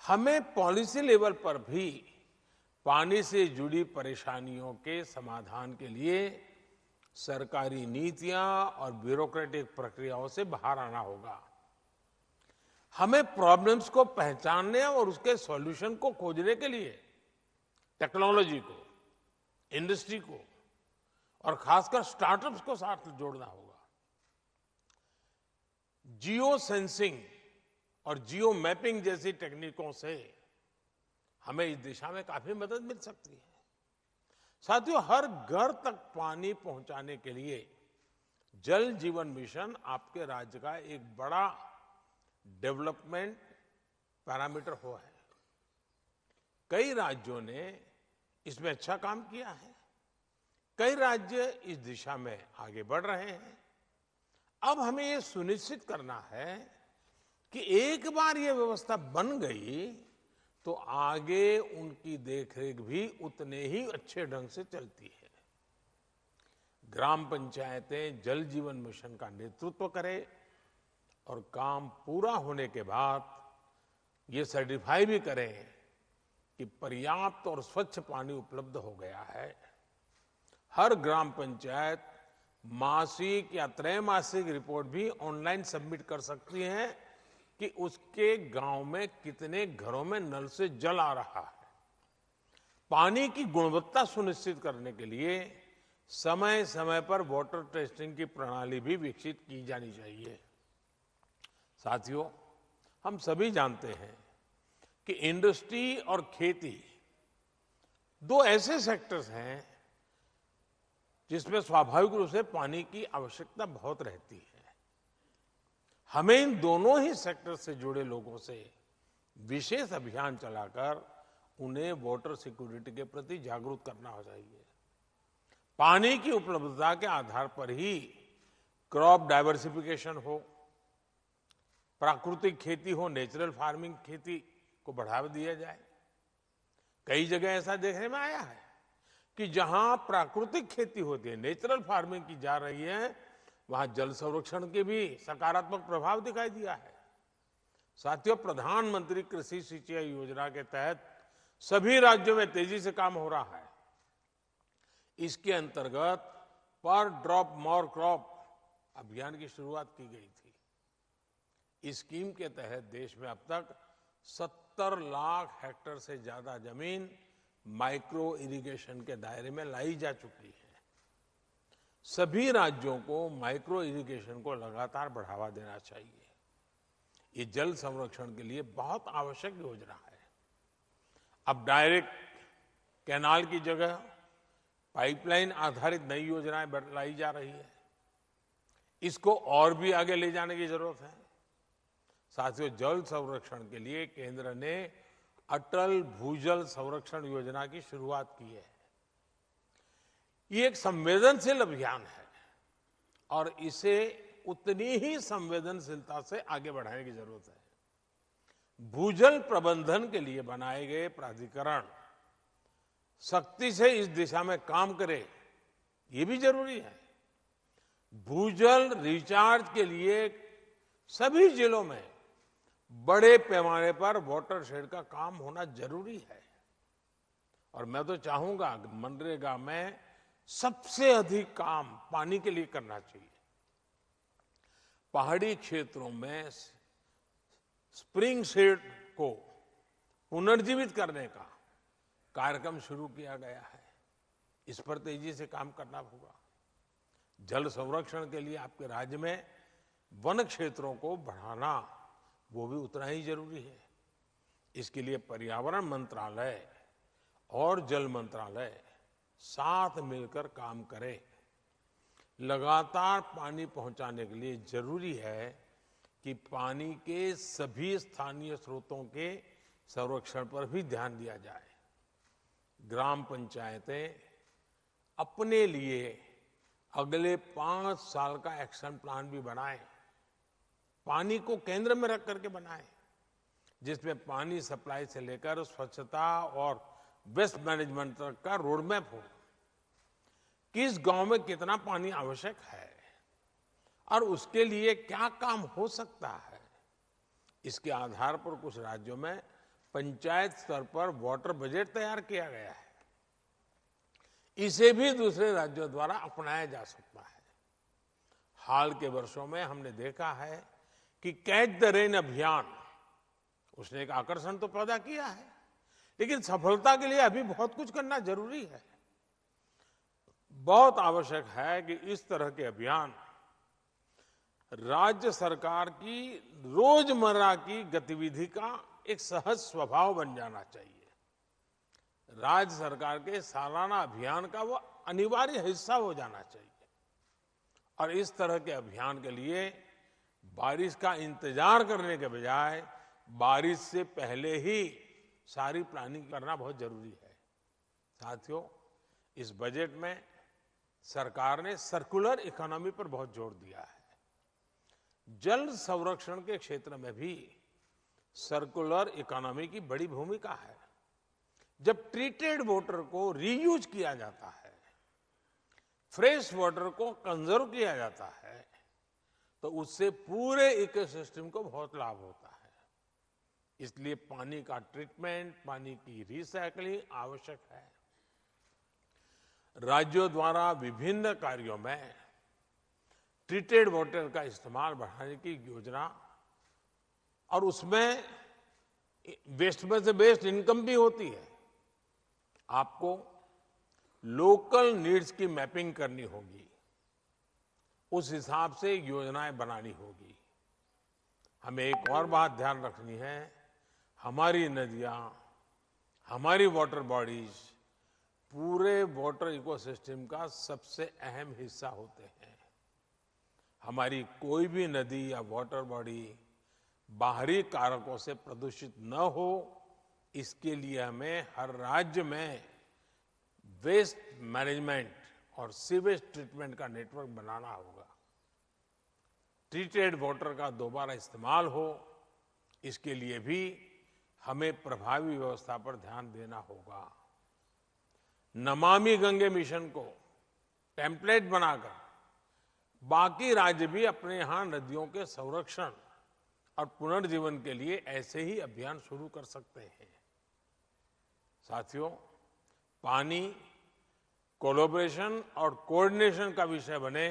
हमें policy level पर भी पानी से जुड़ी परेशानियों के समाधान के लिए सरकारी नीतियां और ब्यूरोक्रेटिक प्रक्रियाओं से बाहर आना होगा। हमें प्रॉब्लम्स को पहचानने और उसके सॉल्यूशन को खोजने के लिए टेक्नोलॉजी को, इंडस्ट्री को और खासकर स्टार्टअप्स को साथ जोड़ना होगा। जियो सेंसिंग और जियो मैपिंग जैसी टेक्निकों से हमें इस दिशा में काफी मदद मिल सकती है। साथियों, हर घर तक पानी पहुंचाने के लिए जल जीवन मिशन आपके राज्य का एक बड़ा डेवलपमेंट पैरामीटर हो है। कई राज्यों ने इसमें अच्छा काम किया है। कई राज्य इस दिशा में आगे बढ़ रहे हैं। अब हमें यह सुनिश्चित करना है कि एक बार यह व्यवस्था बन गई तो आगे उनकी देखरेख भी उतने ही अच्छे ढंग से चलती है। ग्राम पंचायतें जल जीवन मिशन का नेतृत्व करें और काम पूरा होने के बाद ये सर्टिफाई भी करें कि पर्याप्त और स्वच्छ पानी उपलब्ध हो गया है। हर ग्राम पंचायत मासिक या त्रैमासिक रिपोर्ट भी ऑनलाइन सबमिट कर सकती है कि उसके गांव में कितने घरों में नल से जल आ रहा है। पानी की गुणवत्ता सुनिश्चित करने के लिए समय समय पर वाटर टेस्टिंग की प्रणाली भी विकसित की जानी चाहिए। साथियों, हम सभी जानते हैं कि इंडस्ट्री और खेती दो ऐसे सेक्टर्स हैं जिसमें स्वाभाविक रूप से पानी की आवश्यकता बहुत रहती है। हमें इन दोनों ही सेक्टर से जुड़े लोगों से विशेष अभियान चलाकर उन्हें वाटर सिक्योरिटी के प्रति जागरूक करना चाहिए। पानी की उपलब्धता के आधार पर ही क्रॉप डाइवर्सिफिकेशन हो, प्राकृतिक खेती हो, नेचुरल फार्मिंग खेती को बढ़ावा दिया जाए। कई जगह ऐसा देखने में आया है कि जहां प्राकृतिक खेती होती है, नेचुरल फार्मिंग की जा रही है, वहां जल संरक्षण के भी सकारात्मक प्रभाव दिखाई दिया है। साथियों, प्रधानमंत्री कृषि सिंचाई योजना के तहत सभी राज्यों में तेजी से काम हो रहा है। इसके अंतर्गत पर ड्रॉप मोर क्रॉप अभियान की शुरुआत की गई थी। इस स्कीम के तहत देश में अब तक 70 लाख हेक्टेयर से ज्यादा जमीन माइक्रो इरिगेशन के दायरे में लाई जा चुकी है। सभी राज्यों को माइक्रो इरिगेशन को लगातार बढ़ावा देना चाहिए। ये जल संरक्षण के लिए बहुत आवश्यक योजना है। अब डायरेक्ट कैनाल की जगह पाइपलाइन आधारित नई योजनाएं लाई जा रही है। इसको और भी आगे ले जाने की जरूरत है। साथियों, जल संरक्षण के लिए केंद्र ने अटल भूजल संरक्षण योजना की शुरुआत की है। ये एक संवेदनशील अभियान है और इसे उतनी ही संवेदनशीलता से आगे बढ़ाने की जरूरत है। भूजल प्रबंधन के लिए बनाए गए प्राधिकरण सख्ती से इस दिशा में काम करे, ये भी जरूरी है। भूजल रिचार्ज के लिए सभी जिलों में बड़े पैमाने पर वाटर शेड का काम होना जरूरी है। और मैं तो चाहूंगा कि मनरेगा में सबसे अधिक काम पानी के लिए करना चाहिए। पहाड़ी क्षेत्रों में स्प्रिंग शेड को पुनर्जीवित करने का कार्यक्रम शुरू किया गया है। इस पर तेजी से काम करना होगा। जल संरक्षण के लिए आपके राज्य में वन क्षेत्रों को बढ़ाना वो भी उतना ही जरूरी है। इसके लिए पर्यावरण मंत्रालय और जल मंत्रालय साथ मिलकर काम करें। लगातार पानी पहुंचाने के लिए जरूरी है कि पानी के सभी स्थानीय स्रोतों के संरक्षण पर भी ध्यान दिया जाए। ग्राम पंचायतें अपने लिए अगले 5 साल का एक्शन प्लान भी बनाएं। पानी को केंद्र में रख करके बनाएं, जिसमें पानी सप्लाई से लेकर स्वच्छता और वेस्ट मैनेजमेंट तक का रोड मैप हो। किस गांव में कितना पानी आवश्यक है और उसके लिए क्या काम हो सकता है, इसके आधार पर कुछ राज्यों में पंचायत स्तर पर वाटर बजट तैयार किया गया है। इसे भी दूसरे राज्यों द्वारा अपनाया जा सकता है। हाल के वर्षों में हमने देखा है कि कैच द रेन अभियान, उसने एक आकर्षण तो पैदा किया है, लेकिन सफलता के लिए अभी बहुत कुछ करना जरूरी है। बहुत आवश्यक है कि इस तरह के अभियान राज्य सरकार की रोजमर्रा की गतिविधि का एक सहज स्वभाव बन जाना चाहिए। राज्य सरकार के सालाना अभियान का वो अनिवार्य हिस्सा हो जाना चाहिए। और इस तरह के अभियान के लिए बारिश का इंतजार करने के बजाय बारिश से पहले ही सारी प्लानिंग करना बहुत जरूरी है। साथियों, इस बजट में सरकार ने सर्कुलर इकोनॉमी पर बहुत जोर दिया है। जल संरक्षण के क्षेत्र में भी सर्कुलर इकोनॉमी की बड़ी भूमिका है। जब ट्रीटेड वाटर को रीयूज किया जाता है, फ्रेश वाटर को कंजर्व किया जाता है, तो उससे पूरे इकोसिस्टम को बहुत लाभ होता है। इसलिए पानी का ट्रीटमेंट, पानी की रिसाइकलिंग आवश्यक है। राज्यों द्वारा विभिन्न कार्यों में ट्रीटेड वाटर का इस्तेमाल बढ़ाने की योजना, और उसमें वेस्ट में से बेस्ट इनकम भी होती है। आपको लोकल नीड्स की मैपिंग करनी होगी, उस हिसाब से योजनाएं बनानी होगी। हमें एक और बात ध्यान रखनी है, हमारी नदियां, हमारी वाटर बॉडीज पूरे वाटर इकोसिस्टम का सबसे अहम हिस्सा होते हैं। हमारी कोई भी नदी या वाटर बॉडी बाहरी कारकों से प्रदूषित न हो, इसके लिए हमें हर राज्य में वेस्ट मैनेजमेंट और सीवेज ट्रीटमेंट का नेटवर्क बनाना होगा। ट्रीटेड वाटर का दोबारा इस्तेमाल हो, इसके लिए भी हमें प्रभावी व्यवस्था पर ध्यान देना होगा। नमामि गंगे मिशन को टेम्पलेट बनाकर बाकी राज्य भी अपने यहां नदियों के संरक्षण और पुनर्जीवन के लिए ऐसे ही अभियान शुरू कर सकते हैं। साथियों, पानी कोलैबोरेशन और कोऑर्डिनेशन का विषय बने,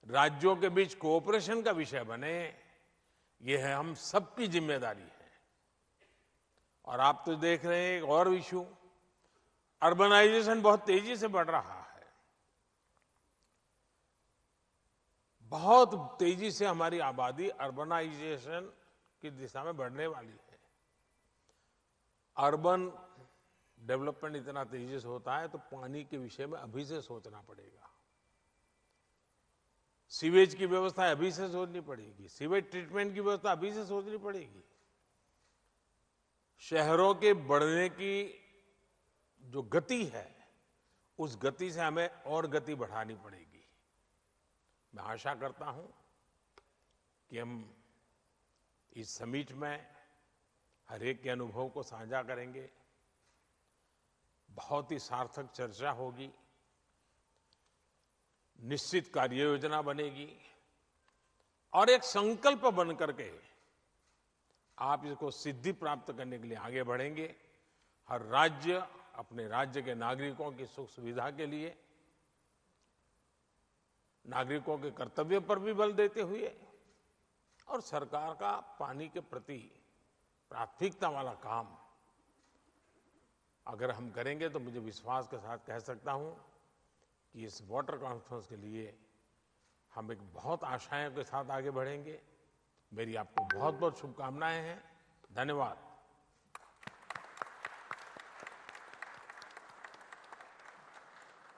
राज्यों के बीच कोऑपरेशन का विषय बने, यह है हम सबकी जिम्मेदारी है। और आप तो देख रहे हैं एक और इशू, अर्बनाइजेशन बहुत तेजी से बढ़ रहा है। बहुत तेजी से हमारी आबादी अर्बनाइजेशन की दिशा में बढ़ने वाली है। अर्बन डेवलपमेंट इतना तेजी से होता है तो पानी के विषय में अभी से सोचना पड़ेगा। सीवेज की व्यवस्था अभी से सोचनी पड़ेगी, सीवेज ट्रीटमेंट की व्यवस्था अभी से सोचनी पड़ेगी। शहरों के बढ़ने की जो गति है, उस गति से हमें और गति बढ़ानी पड़ेगी। मैं आशा करता हूं कि हम इस समिट में हर एक के अनुभव को साझा करेंगे, बहुत ही सार्थक चर्चा होगी, निश्चित कार्य योजना बनेगी और एक संकल्प बन करके आप इसको सिद्धि प्राप्त करने के लिए आगे बढ़ेंगे। हर राज्य अपने राज्य के नागरिकों की सुख सुविधा के लिए, नागरिकों के कर्तव्य पर भी बल देते हुए और सरकार का पानी के प्रति प्राथमिकता वाला काम अगर हम करेंगे तो मुझे विश्वास के साथ कह सकता हूं कि इस वाटर कॉन्फ्रेंस के लिए हम एक बहुत आशाओं के साथ आगे बढ़ेंगे। मेरी आपको बहुत बहुत शुभकामनाएं हैं। धन्यवाद।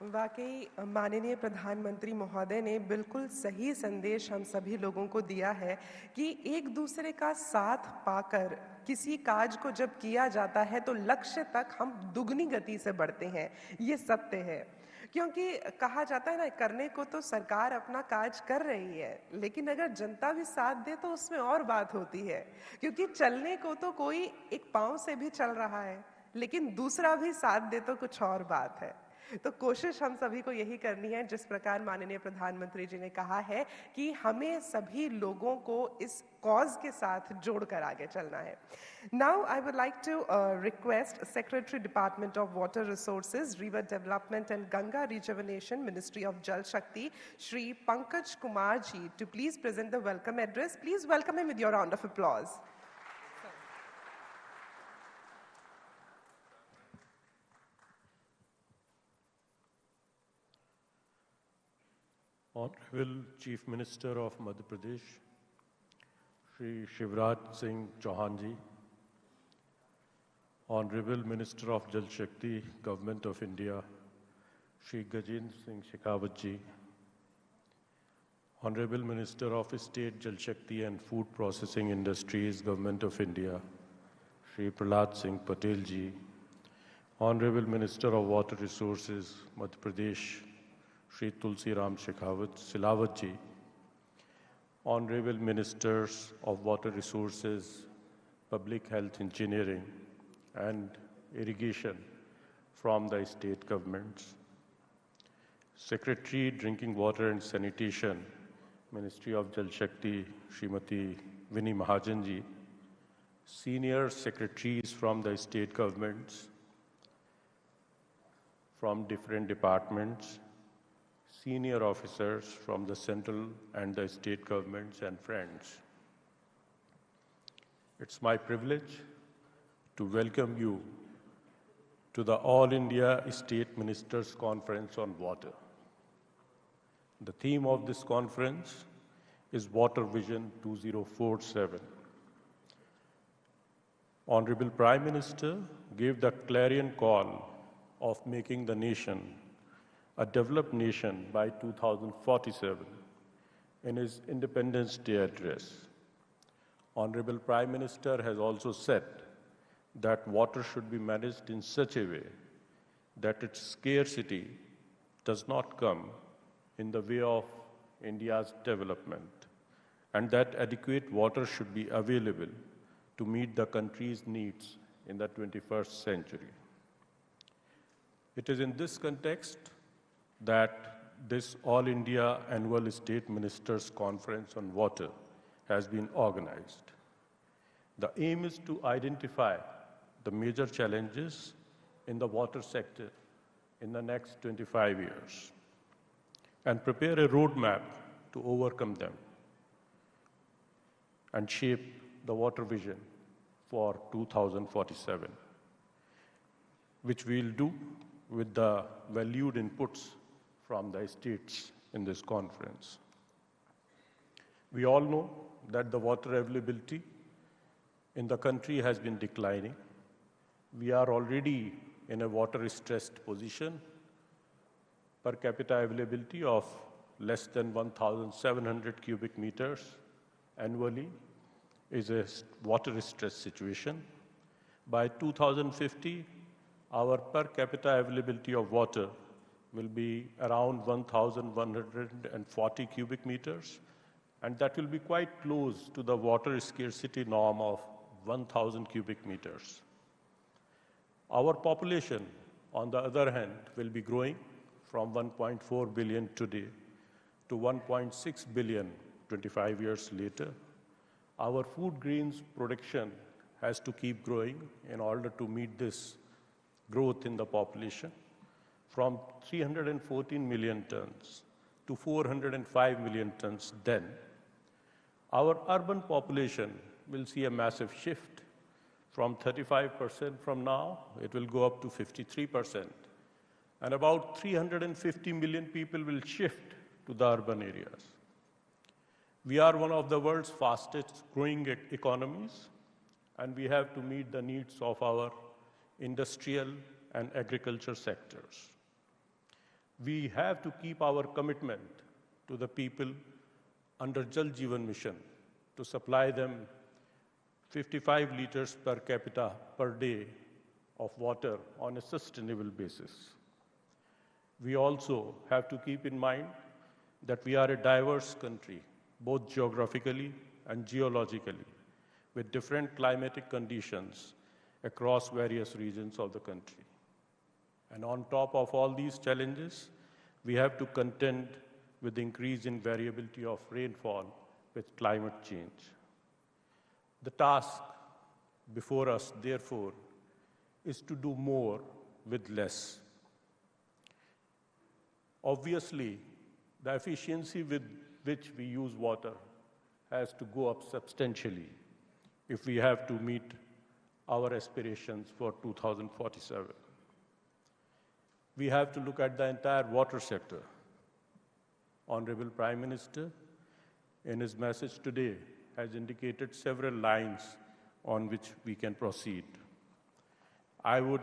वाकई माननीय प्रधानमंत्री महोदय ने बिल्कुल सही संदेश हम सभी लोगों को दिया है कि एक दूसरे का साथ पाकर किसी काज को जब किया जाता है तो लक्ष्य तक हम दुगनी गति से बढ़ते हैं। ये सत्य है, क्योंकि कहा जाता है ना, करने को तो सरकार अपना काज कर रही है, लेकिन अगर जनता भी साथ दे तो उसमें और बात होती है। क्योंकि चलने को तो कोई एक पांव से भी चल रहा है, लेकिन दूसरा भी साथ दे तो कुछ और बात है। तो कोशिश हम सभी को यही करनी है, जिस प्रकार माननीय प्रधानमंत्री जी ने कहा है कि हमें सभी लोगों को इस कॉज के साथ जोड़कर आगे चलना है। Now I would like to request secretary department of water resources, river development and Ganga rejuvenation, ministry of Jal Shakti, Shri Pankaj Kumar ji to please present the welcome address. Please welcome him with your round of applause. Honorable Chief Minister of Madhya Pradesh, Shri Shivraj Singh Chauhan ji, Honorable Minister of Jal Shakti, Government of India, Shri Gajendra Singh Shekhawat ji, Honorable Minister of State Jal Shakti and Food Processing Industries, Government of India, Shri Prahlad Singh Patel ji, Honorable Minister of Water Resources, Madhya Pradesh, Shri Tulsi Ram Silawat ji, Honorable Ministers of Water Resources, Public Health Engineering and Irrigation from the state governments, Secretary Drinking Water and Sanitation, Ministry of Jal Shakti, Srimati Vinnie Mahajan ji, Senior Secretaries from the state governments, from different departments, senior officers from the central and the state governments and friends. It's my privilege to welcome you to the All India State Ministers Conference on Water. The theme of this conference is Water Vision 2047. Honorable Prime Minister gave the clarion call of making the nation a developed nation by 2047 in his Independence Day address. Honorable Prime Minister has also said that water should be managed in such a way that its scarcity does not come in the way of India's development, and that adequate water should be available to meet the country's needs in the 21st century. It is in this context that this All India Annual State Ministers Conference on Water has been organized. The aim is to identify the major challenges in the water sector in the next 25 years and prepare a roadmap to overcome them and shape the water vision for 2047, which we'll do with the valued inputs from the states in this conference. We all know that the water availability in the country has been declining. We are already in a water-stressed position. Per capita availability of less than 1,700 cubic meters annually is a water-stressed situation. By 2050, our per capita availability of water will be around 1,140 cubic meters, and that will be quite close to the water scarcity norm of 1,000 cubic meters. Our population, on the other hand, will be growing from 1.4 billion today to 1.6 billion 25 years later. Our food grains production has to keep growing in order to meet this growth in the population, from 314 million tons to 405 million tons then. Our urban population will see a massive shift. From 35% from now, it will go up to 53%. And about 350 million people will shift to the urban areas. We are one of the world's fastest growing economies, and we have to meet the needs of our industrial and agriculture sectors. We have to keep our commitment to the people under Jal Jeevan Mission to supply them 55 liters per capita per day of water on a sustainable basis. We also have to keep in mind that we are a diverse country, both geographically and geologically, with different climatic conditions across various regions of the country. And on top of all these challenges, we have to contend with the increase in variability of rainfall with climate change. The task before us, therefore, is to do more with less. Obviously, the efficiency with which we use water has to go up substantially if we have to meet our aspirations for 2047. We have to look at the entire water sector. Honorable Prime Minister, in his message today, has indicated several lines on which we can proceed. I would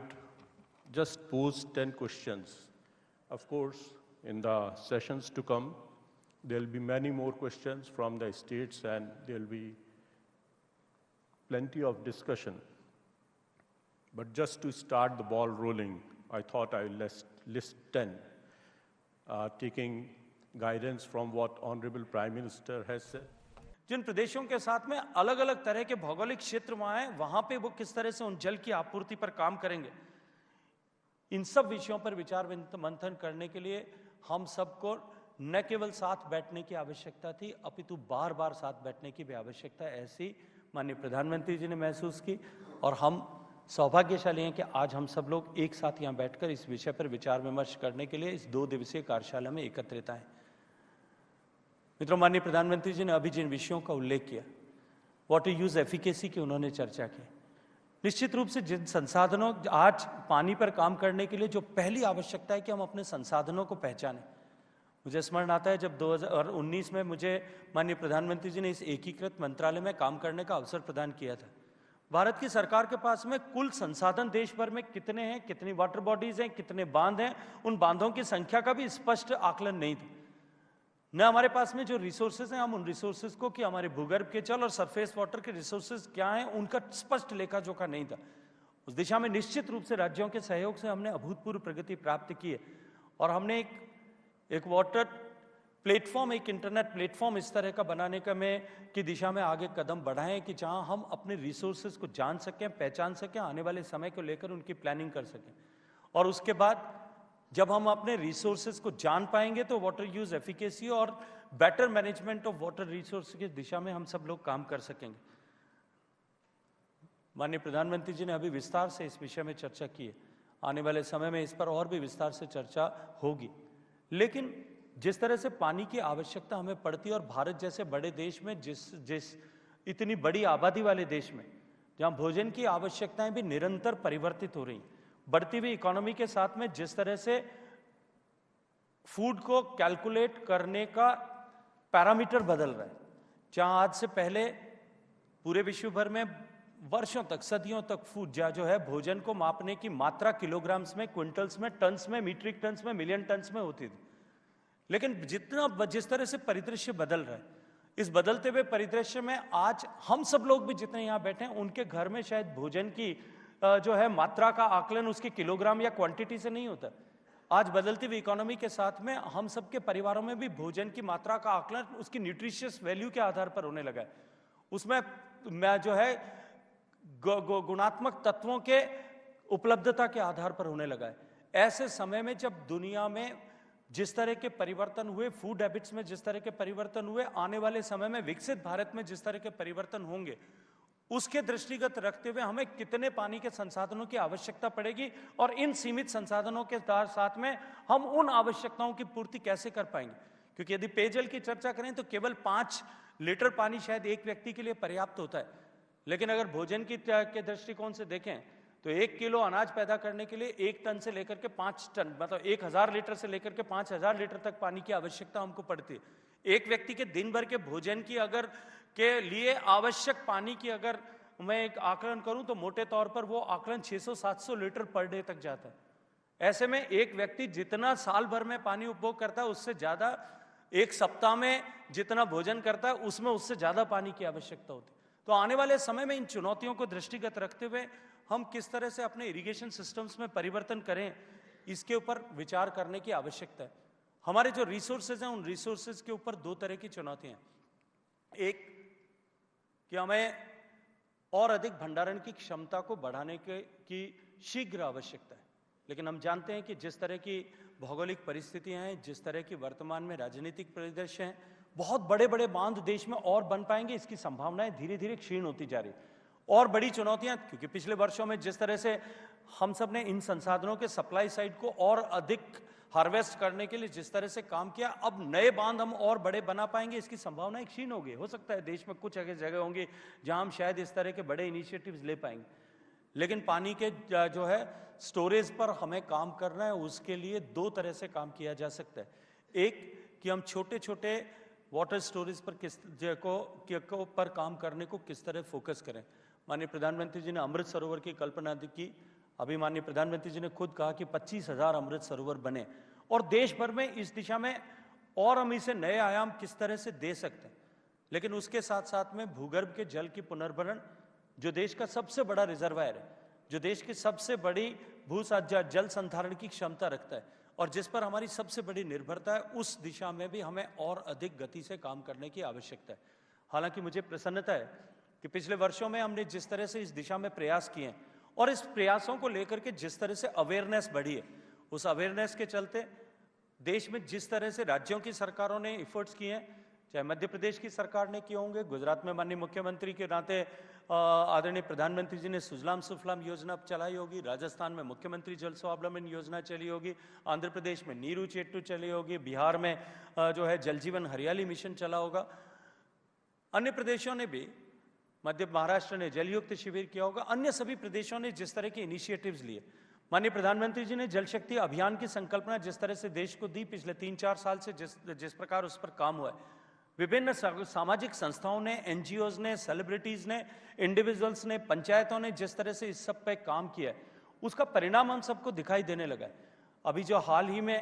just pose 10 questions. Of course, in the sessions to come, there will be many more questions from the states and there will be plenty of discussion. But just to start the ball rolling, I thought I will list 10, taking guidance from what Honorable Prime Minister has said. जिन प्रदेशों के साथ में अलग अलग तरह के भौगोलिक क्षेत्र वहां हैं, वहां पे वो किस तरह से उन जल की आपूर्ति पर काम करेंगे, इन सब विषयों पर विचार मंथन करने के लिए हम सबको न केवल साथ बैठने की आवश्यकता थी, अपितु बार बार साथ बैठने की भी आवश्यकता है, ऐसी माननीय प्रधानमंत्री जी ने महसूस की। और हम सौभाग्यशाली हैं कि आज हम सब लोग एक साथ यहाँ बैठकर इस विषय पर विचार विमर्श करने के लिए इस 2 दिवसीय कार्यशाला में एकत्रित आए। मित्रों, माननीय प्रधानमंत्री जी ने अभी जिन विषयों का उल्लेख किया, वाटर यूज एफिकेसी की उन्होंने चर्चा की। निश्चित रूप से जिन संसाधनों, आज पानी पर काम करने के लिए जो पहली आवश्यकता है कि हम अपने संसाधनों को पहचानें। मुझे स्मरण आता है जब 2019 में मुझे माननीय प्रधानमंत्री जी ने इस एकीकृत मंत्रालय में काम करने का अवसर प्रदान किया था। भारत की सरकार के पास में कुल संसाधन देश भर में कितने हैं, कितनी वाटर बॉडीज हैं, कितने बांध हैं, उन बांधों की संख्या का भी स्पष्ट आकलन नहीं था। न हमारे पास में जो रिसोर्सेज हैं, हम उन रिसोर्सेज को, कि हमारे भूगर्भ के जल और सरफेस वाटर के रिसोर्सेज क्या हैं, उनका स्पष्ट लेखा जोखा नहीं था। उस दिशा में निश्चित रूप से राज्यों के सहयोग से हमने अभूतपूर्व प्रगति प्राप्त की है और हमने एक वाटर प्लेटफॉर्म, एक इंटरनेट प्लेटफॉर्म इस तरह का बनाने का की दिशा में आगे कदम बढ़ाएं कि जहां हम अपने रिसोर्सेज को जान सकें, पहचान सकें, आने वाले समय को लेकर उनकी प्लानिंग कर सकें। और उसके बाद जब हम अपने रिसोर्सेज को जान पाएंगे तो वाटर यूज एफिकेसी और better management of water resource की दिशा में हम सब लोग काम कर सकेंगे। माननीय प्रधानमंत्री जी ने अभी विस्तार से इस विषय में चर्चा की है, आने वाले समय में इस पर और भी विस्तार से चर्चा होगी। लेकिन जिस तरह से पानी की आवश्यकता हमें पड़ती है और भारत जैसे बड़े देश में, जिस इतनी बड़ी आबादी वाले देश में, जहां भोजन की आवश्यकताएं भी निरंतर परिवर्तित हो रही, बढ़ती हुई इकोनॉमी के साथ में जिस तरह से फूड को कैलकुलेट करने का पैरामीटर बदल रहा है, जहां आज से पहले पूरे विश्व भर में वर्षों तक, सदियों तक फूड जो है भोजन को मापने की मात्रा किलोग्राम्स में, क्विंटल्स में, टन्स में, मीट्रिक टन्स में, मिलियन टन्स में होती थी। लेकिन जिस तरह से परिदृश्य बदल रहा है, इस बदलते हुए परिदृश्य में आज हम सब लोग भी जितने यहां बैठे हैं, उनके घर में शायद भोजन की जो है मात्रा का आकलन उसके किलोग्राम या क्वांटिटी से नहीं होता। आज बदलती हुई इकोनॉमी के साथ में हम सबके परिवारों में भी भोजन की मात्रा का आकलन उसकी न्यूट्रिशियस वैल्यू के आधार पर होने लगा है। उसमें जो है गुणात्मक तत्वों के उपलब्धता के आधार पर होने लगा है। ऐसे समय में जब दुनिया में जिस तरह के परिवर्तन हुए, फूड हैबिट्स में जिस तरह के परिवर्तन हुए, आने वाले समय में विकसित भारत में जिस तरह के परिवर्तन होंगे, उसके दृष्टिगत रखते हुए हमें कितने पानी के संसाधनों की आवश्यकता पड़ेगी और इन सीमित संसाधनों के साथ में हम उन आवश्यकताओं की पूर्ति कैसे कर पाएंगे। क्योंकि यदि पेयजल की चर्चा करें तो केवल 5 लीटर पानी शायद एक व्यक्ति के लिए पर्याप्त होता है, लेकिन अगर भोजन के दृष्टिकोण से देखें तो 1 किलो अनाज पैदा करने के लिए 1 टन से लेकर के 5 टन, मतलब 1000 लीटर से लेकर के 5000 लीटर तक पानी की आवश्यकता हमको पड़ती है। एक व्यक्ति के दिन भर के भोजन की अगर के लिए आवश्यक पानी की अगर मैं एक आकलन करूं तो मोटे तौर पर वो आकलन 600-700 लीटर पर डे तक जाता है। ऐसे में एक व्यक्ति जितना साल भर में पानी उपभोग करता है उससे ज्यादा एक सप्ताह में जितना भोजन करता है उसमें उससे ज्यादा पानी की आवश्यकता होती है। तो आने वाले समय में इन चुनौतियों को दृष्टिगत रखते हुए हम किस तरह से अपने इरिगेशन सिस्टम्स में परिवर्तन करें, इसके ऊपर विचार करने की आवश्यकता है। हमारे जो रिसोर्सेज हैं उन रिसोर्सेज के ऊपर 2 तरह की चुनौतियां हैं। एक कि हमें और अधिक भंडारण की क्षमता को बढ़ाने की शीघ्र आवश्यकता है, लेकिन हम जानते हैं कि जिस तरह की भौगोलिक परिस्थितियां हैं, जिस तरह की वर्तमान में राजनीतिक परिदृश्य हैं, बहुत बड़े बड़े बांध देश में और बन पाएंगे इसकी संभावनाएं धीरे धीरे क्षीण होती जा रही। और बड़ी चुनौतियां, क्योंकि पिछले वर्षों में जिस तरह से हम सब ने इन संसाधनों के सप्लाई साइड को और अधिक हार्वेस्ट करने के लिए जिस तरह से काम किया, अब नए बांध हम और बड़े बना पाएंगे इसकी संभावनाएं क्षीण होगी। हो सकता है देश में कुछ ऐसी जगह होंगी जहां हम शायद इस तरह के बड़े इनिशिएटिव्स ले पाएंगे, लेकिन पानी के जो है स्टोरेज पर हमें काम करना है। उसके लिए दो तरह से काम किया जा सकता है। एक कि हम छोटे छोटे वाटर स्टोरेज पर काम करने को किस तरह फोकस करें। माननीय प्रधानमंत्री जी ने अमृत सरोवर की कल्पना की। अभी माननीय प्रधानमंत्री जी ने खुद कहा कि 25,000 अमृत सरोवर बने, और देश भर में इस दिशा में और हम इसे नए आयाम किस तरह से दे सकते हैं। लेकिन उसके साथ साथ में भूगर्भ के जल की पुनर्भरण, जो देश का सबसे बड़ा रिजर्वायर है, जो देश की सबसे बड़ी जल संधारण की क्षमता रखता है और जिस पर हमारी सबसे बड़ी निर्भरता है, उस दिशा में भी हमें और अधिक गति से काम करने की आवश्यकता है। हालांकि मुझे प्रसन्नता है कि पिछले वर्षों में हमने जिस तरह से इस दिशा में प्रयास किए हैं और इस प्रयासों को लेकर के जिस तरह से अवेयरनेस बढ़ी है, उस अवेयरनेस के चलते देश में जिस तरह से राज्यों की सरकारों ने एफर्ट्स किए हैं, चाहे मध्य प्रदेश की सरकार ने किए होंगे, गुजरात में माननीय मुख्यमंत्री के नाते आदरणीय प्रधानमंत्री जी ने सुजलाम सुफलाम योजना चलाई होगी, राजस्थान में मुख्यमंत्री जल स्वावलंबन योजना चली होगी, आंध्र प्रदेश में नीरू चेट्टू चली होगी, बिहार में जो है जल जीवन हरियाली मिशन चला होगा, अन्य प्रदेशों ने भी, मध्य महाराष्ट्र ने जलयुक्त शिविर किया होगा, अन्य सभी प्रदेशों ने जिस तरह के इनिशिएटिव्स लिए। माननीय प्रधानमंत्री जी ने जल शक्ति अभियान की संकल्पना जिस तरह से देश को दी पिछले 3-4 साल से, जिस प्रकार उस पर काम हुआ है, विभिन्न सामाजिक संस्थाओं ने, एनजीओज ने, सेलिब्रिटीज ने, इंडिविजुअल्स ने, पंचायतों ने जिस तरह से इस सब पे काम किया है, उसका परिणाम हम सबको दिखाई देने लगा है। अभी जो हाल ही में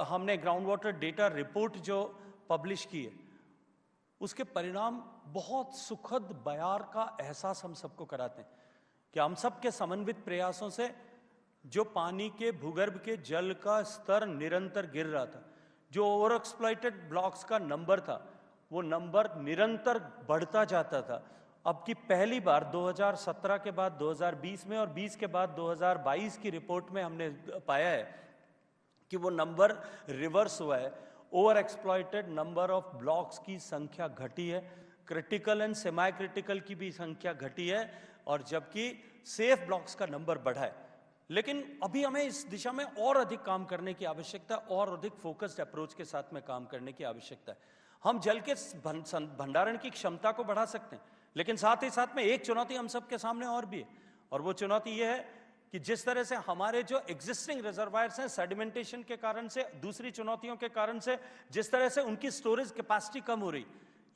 हमने ग्राउंड वाटर डेटा रिपोर्ट जो पब्लिश की है, उसके परिणाम बहुत सुखद बयार का एहसास हम सबको कराते हैं कि हम सब के समन्वित प्रयासों से जो पानी के भूगर्भ के जल का स्तर निरंतर गिर रहा था, जो ओवर एक्सप्लॉइटेड ब्लॉक्स का नंबर था, वो नंबर निरंतर बढ़ता जाता था। अब की पहली बार 2017 के बाद 2020 में और 20 के बाद 2022 की रिपोर्ट में हमने पाया है कि वो नंबर रिवर्स हुआ है। Over exploited number of blocks की संख्या घटी है, क्रिटिकल एंड सेमी क्रिटिकल की भी संख्या घटी है, और जबकि सेफ ब्लॉक्स का नंबर बढ़ा है। लेकिन अभी हमें इस दिशा में और अधिक काम करने की आवश्यकता, और अधिक फोकस्ड अप्रोच के साथ में काम करने की आवश्यकता है। हम जल के भंडारण की क्षमता को बढ़ा सकते हैं, लेकिन साथ ही साथ में एक चुनौती हम सबके सामने और भी है, और वो चुनौती ये है कि जिस तरह से हमारे जो एग्जिस्टिंग रिजर्वायर्स हैं, सेडिमेंटेशन के कारण से, दूसरी चुनौतियों के कारण से जिस तरह से उनकी स्टोरेज कैपेसिटी कम हो रही,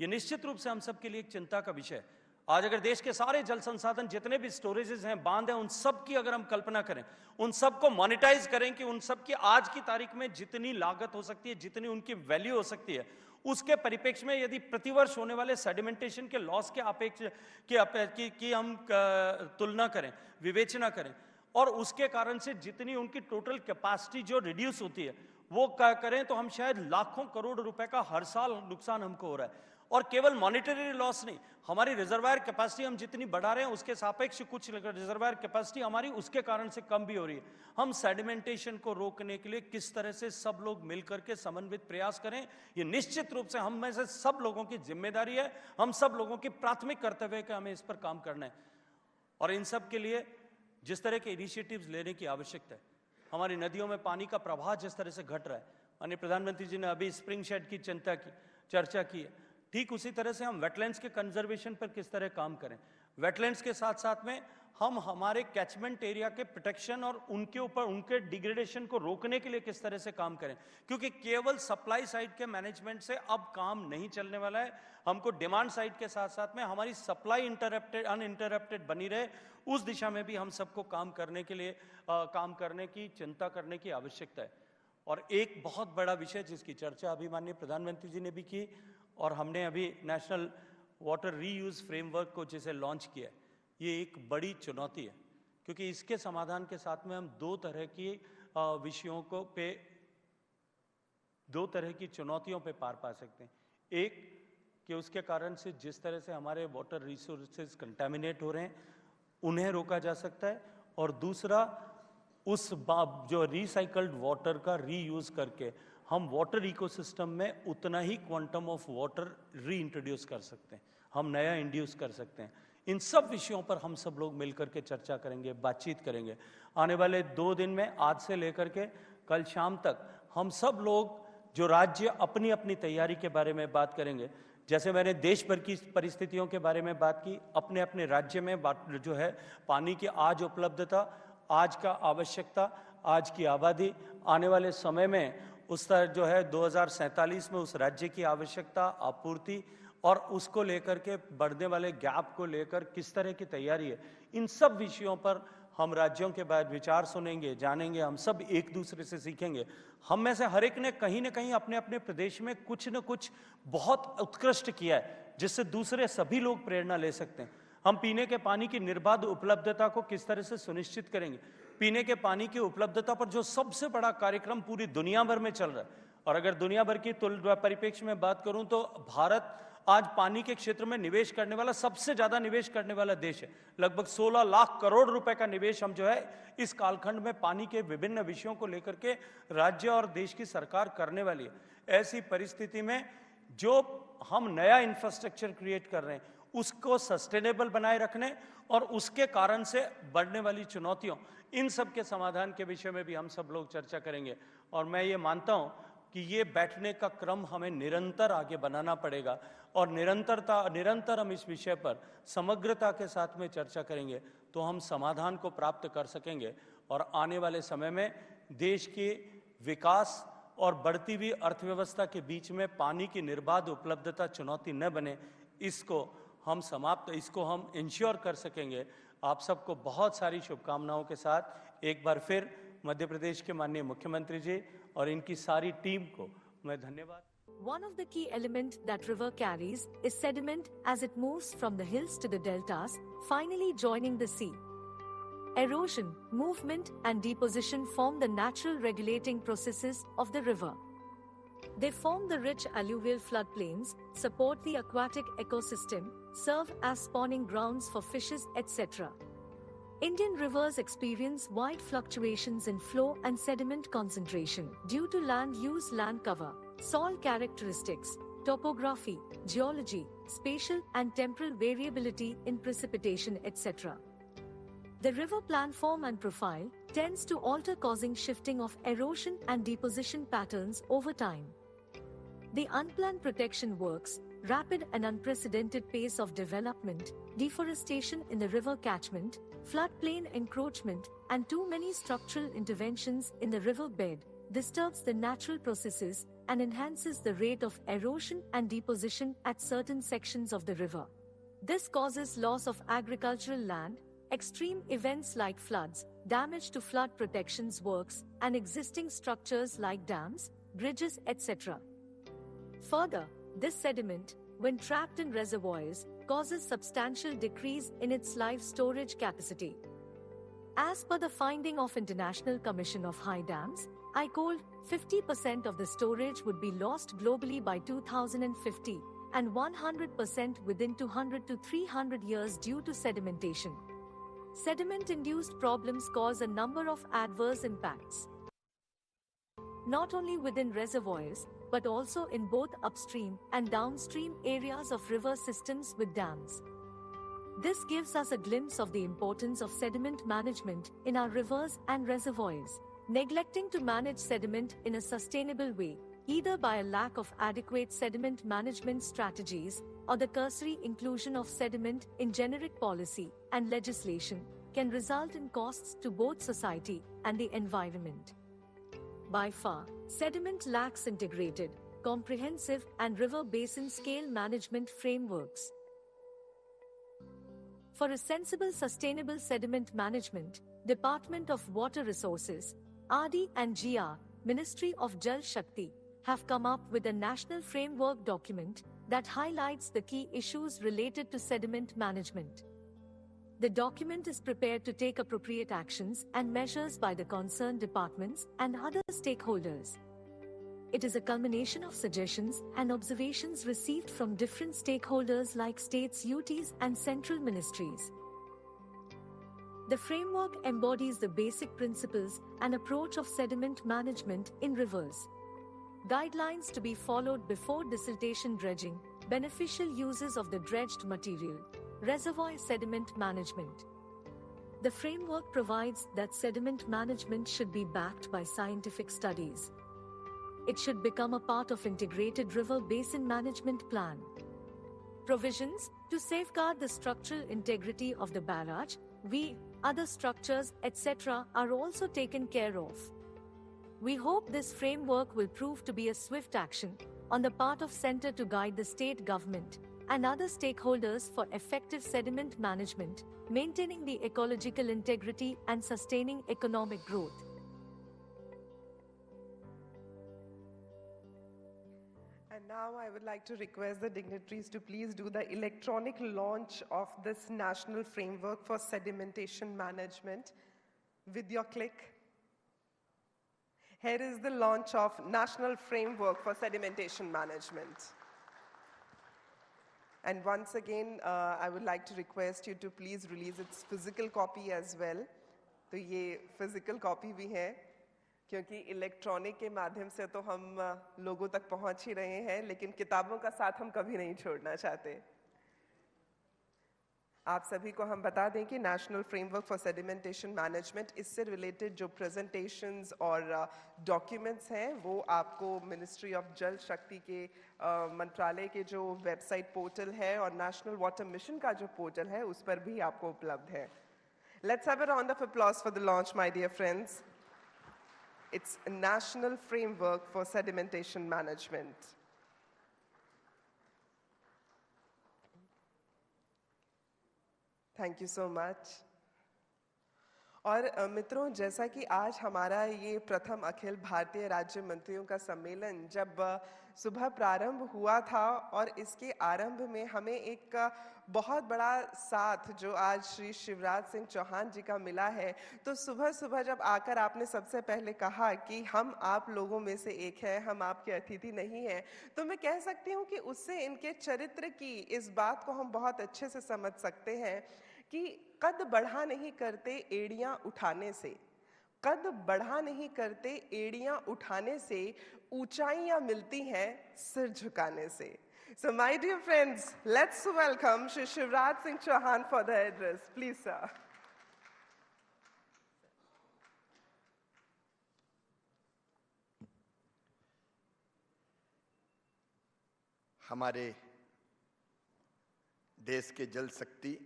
ये निश्चित रूप से हम सबके लिए एक चिंता का विषय है। आज अगर देश के सारे जल संसाधन, जितने भी स्टोरेजेस हैं, बांध हैं, उन सब की अगर हम कल्पना करें, उन सब को मॉनिटाइज करें कि उन सब की आज की तारीख में जितनी लागत हो सकती है, जितनी उनकी वैल्यू हो सकती है, उसके परिप्रेक्ष्य में यदि प्रतिवर्ष होने वाले सेडिमेंटेशन के लॉस के अपेक्ष की हम तुलना करें, विवेचना करें, और उसके कारण से जितनी उनकी टोटल कैपेसिटी जो रिड्यूस होती है वो करें, तो हम शायद लाखों करोड़ रुपए का हर साल नुकसान हमको हो रहा है। और केवल मॉनिटरी लॉस नहीं, हमारी रिजर्वायर कैपेसिटी हम जितनी बढ़ा रहे हैं उसके सापेक्ष कुछ रिजर्वायर कैपेसिटी हमारी उसके कारण से कम भी हो रही है। हम सेडिमेंटेशन को रोकने के लिए किस तरह से सब लोग मिलकर के समन्वित प्रयास करें, ये निश्चित रूप से हम में से सब लोगों की जिम्मेदारी है, हम सब लोगों की प्राथमिक कर्तव्य है कि हमें इस पर काम करना है। और इन सब के लिए जिस तरह के इनिशिएटिव्स लेने की आवश्यकता है, हमारी नदियों में पानी का प्रवाह जिस तरह से घट रहा है, माननीय प्रधानमंत्री जी ने अभी स्प्रिंग शेड की चर्चा की है, ठीक उसी तरह से हम वेटलैंड्स के कंजर्वेशन पर किस तरह काम करें। वेटलैंड्स के साथ साथ में हम हमारे कैचमेंट एरिया के प्रोटेक्शन और उनके ऊपर उनके डिग्रेडेशन को रोकने के लिए किस तरह से काम करें, क्योंकि केवल सप्लाई साइड के मैनेजमेंट से अब काम नहीं चलने वाला है। हमको डिमांड साइड के साथ साथ में हमारी सप्लाई अनइंटरप्टेड बनी रहे, उस दिशा में भी हम सबको काम करने के लिए काम करने की चिंता करने की आवश्यकता है। और एक बहुत बड़ा विषय जिसकी चर्चा अभी माननीय प्रधानमंत्री जी ने भी की, और हमने अभी नेशनल वाटर रीयूज फ्रेमवर्क को जिसे लॉन्च किया है, ये एक बड़ी चुनौती है, क्योंकि इसके समाधान के साथ में हम दो तरह की विषयों को दो तरह की चुनौतियों पे पार पा सकते हैं। एक कि उसके कारण से जिस तरह से हमारे वाटर रिसोर्सेज कंटामिनेट हो रहे हैं उन्हें रोका जा सकता है, और दूसरा जो रिसाइकल्ड वाटर का रीयूज करके हम वाटर इकोसिस्टम में उतना ही क्वांटम ऑफ वाटर री इंट्रोड्यूस कर सकते हैं, हम नया इंड्यूस कर सकते हैं। इन सब विषयों पर हम सब लोग मिलकर के चर्चा करेंगे, बातचीत करेंगे। आने वाले 2 दिन में, आज से लेकर के कल शाम तक, हम सब लोग जो राज्य अपनी अपनी तैयारी के बारे में बात करेंगे। जैसे मैंने देश भर की परिस्थितियों के बारे में बात की, अपने अपने राज्य में जो है पानी की आज उपलब्धता, आज का आवश्यकता, आज की आबादी, आने वाले समय में उस तरह जो है 2047 में उस राज्य की आवश्यकता, आपूर्ति और उसको लेकर के बढ़ने वाले गैप को लेकर किस तरह की तैयारी है, इन सब विषयों पर हम राज्यों के बाद विचार सुनेंगे, जानेंगे। हम सब एक दूसरे से सीखेंगे। हम में से हर एक ने कहीं ना कहीं अपने अपने प्रदेश में कुछ न कुछ बहुत उत्कृष्ट किया है, जिससे दूसरे सभी लोग प्रेरणा ले सकते हैं। हम पीने के पानी की निर्बाध उपलब्धता को किस तरह से सुनिश्चित करेंगे। पीने के पानी की उपलब्धता पर जो सबसे बड़ा कार्यक्रम पूरी दुनिया भर में चल रहा है, और अगर दुनिया भर की परिप्रेक्ष्य में बात करूं तो भारत आज पानी के क्षेत्र में निवेश करने वाला, सबसे ज्यादा निवेश करने वाला देश है। लगभग 16 लाख करोड़ रुपए का निवेश हम जो है इस कालखंड में पानी के विभिन्न विषयों को लेकर के राज्य और देश की सरकार करने वाली है। ऐसी परिस्थिति में जो हम नया इंफ्रास्ट्रक्चर क्रिएट कर रहे हैं, उसको सस्टेनेबल बनाए रखने और उसके कारण से बढ़ने वाली चुनौतियों, इन सब के समाधान के विषय में भी हम सब लोग चर्चा करेंगे। और मैं ये मानता हूं कि ये बैठने का क्रम हमें निरंतर आगे बनाना पड़ेगा, और निरंतर हम इस विषय पर समग्रता के साथ में चर्चा करेंगे तो हम समाधान को प्राप्त कर सकेंगे। और आने वाले समय में देश के विकास और बढ़ती हुई अर्थव्यवस्था के बीच में पानी की निर्बाध उपलब्धता चुनौती न बने, इसको हम इंश्योर कर सकेंगे। आप सबको बहुत सारी शुभकामनाओं के साथ एक बार फिर मध्य प्रदेश के माननीय मुख्यमंत्री जी और इनकी सारी टीम को मैं धन्यवाद। One of the key elements that river carries is sediment as it moves from the hills to the deltas, finally joining the sea. Erosion, movement and deposition form the natural regulating processes of the river. They form the rich alluvial floodplains, support the aquatic ecosystem, serve as spawning grounds for fishes, etc. Indian rivers experience wide fluctuations in flow and sediment concentration due to land use, land cover, soil characteristics, topography, geology, spatial and temporal variability in precipitation, etc. The river planform and profile tends to alter, causing shifting of erosion and deposition patterns over time. The unplanned protection works, rapid and unprecedented pace of development, deforestation in the river catchment, floodplain encroachment, and too many structural interventions in the river bed disturbs the natural processes and enhances the rate of erosion and deposition at certain sections of the river. This causes loss of agricultural land, extreme events like floods, damage to flood protections works, and existing structures like dams, bridges, etc. Further, this sediment, when trapped in reservoirs, causes substantial decrease in its life storage capacity. As per the finding of International Commission of High Dams, ICOLD, 50% of the storage would be lost globally by 2050 and 100% within 200 to 300 years due to sedimentation. Sediment-induced problems cause a number of adverse impacts, not only within reservoirs, but also in both upstream and downstream areas of river systems with dams. This gives us a glimpse of the importance of sediment management in our rivers and reservoirs. Neglecting to manage sediment in a sustainable way, either by a lack of adequate sediment management strategies or the cursory inclusion of sediment in generic policy and legislation, can result in costs to both society and the environment. By far, sediment lacks integrated, comprehensive, and river basin scale management frameworks. For a sensible sustainable sediment management, Department of Water Resources, RD and GR, Ministry of Jal Shakti, have come up with a national framework document that highlights the key issues related to sediment management. The document is prepared to take appropriate actions and measures by the concerned departments and other stakeholders. It is a culmination of suggestions and observations received from different stakeholders like states, UTs, and central ministries. The framework embodies the basic principles and approach of sediment management in rivers. Guidelines to be followed before desiltation dredging, beneficial uses of the dredged material, reservoir sediment management. The framework provides that sediment management should be backed by scientific studies. It should become a part of integrated river basin management plan. Provisions to safeguard the structural integrity of the barrage, other structures, etc. are also taken care of. We hope this framework will prove to be a swift action on the part of Center to guide the state government and other stakeholders for effective sediment management, maintaining the ecological integrity and sustaining economic growth. And now I would like to request the dignitaries to please do the electronic launch of this national framework for sedimentation management with your click. Here is the launch of National Framework for Sedimentation Management. And once again, I would like to request you to please release its physical copy as well. तो ये physical copy भी है, क्योंकि electronic के माध्यम से तो हम लोगों तक पहुंच ही रहे हैं, लेकिन किताबों का साथ हम कभी नहीं छोड़ना चाहते। आप सभी को हम बता दें कि national framework for sedimentation management, इससे रिलेटेड जो प्रेजेंटेशंस और डॉक्यूमेंट्स हैं वो आपको मिनिस्ट्री ऑफ जल शक्ति के मंत्रालय के जो वेबसाइट पोर्टल है और नेशनल वाटर मिशन का जो पोर्टल है उस पर भी आपको उपलब्ध है। Let's have a round of applause for the launch, my dear friends. It's a national framework for sedimentation management. Thank you so much. और मित्रों, जैसा कि आज हमारा ये प्रथम अखिल भारतीय राज्य मंत्रियों का सम्मेलन जब सुबह प्रारंभ हुआ था और इसके आरंभ में हमें एक बहुत बड़ा साथ जो आज श्री शिवराज सिंह चौहान जी का मिला है, तो सुबह सुबह जब आकर आपने सबसे पहले कहा कि हम आप लोगों में से एक हैं, हम आपके अतिथि नहीं हैं, तो मैं कह सकती हूँ कि उससे इनके चरित्र की इस बात को हम बहुत अच्छे से समझ सकते हैं कि कद बढ़ा नहीं करते एड़ियां उठाने से, कद बढ़ा नहीं करते एड़ियां उठाने से, ऊंचाइयां मिलती हैं सिर झुकाने से। So my dear friends, let's welcome Shri Shivraj Singh Chauhan for the address. Please, sir. हमारे देश के जल शक्ति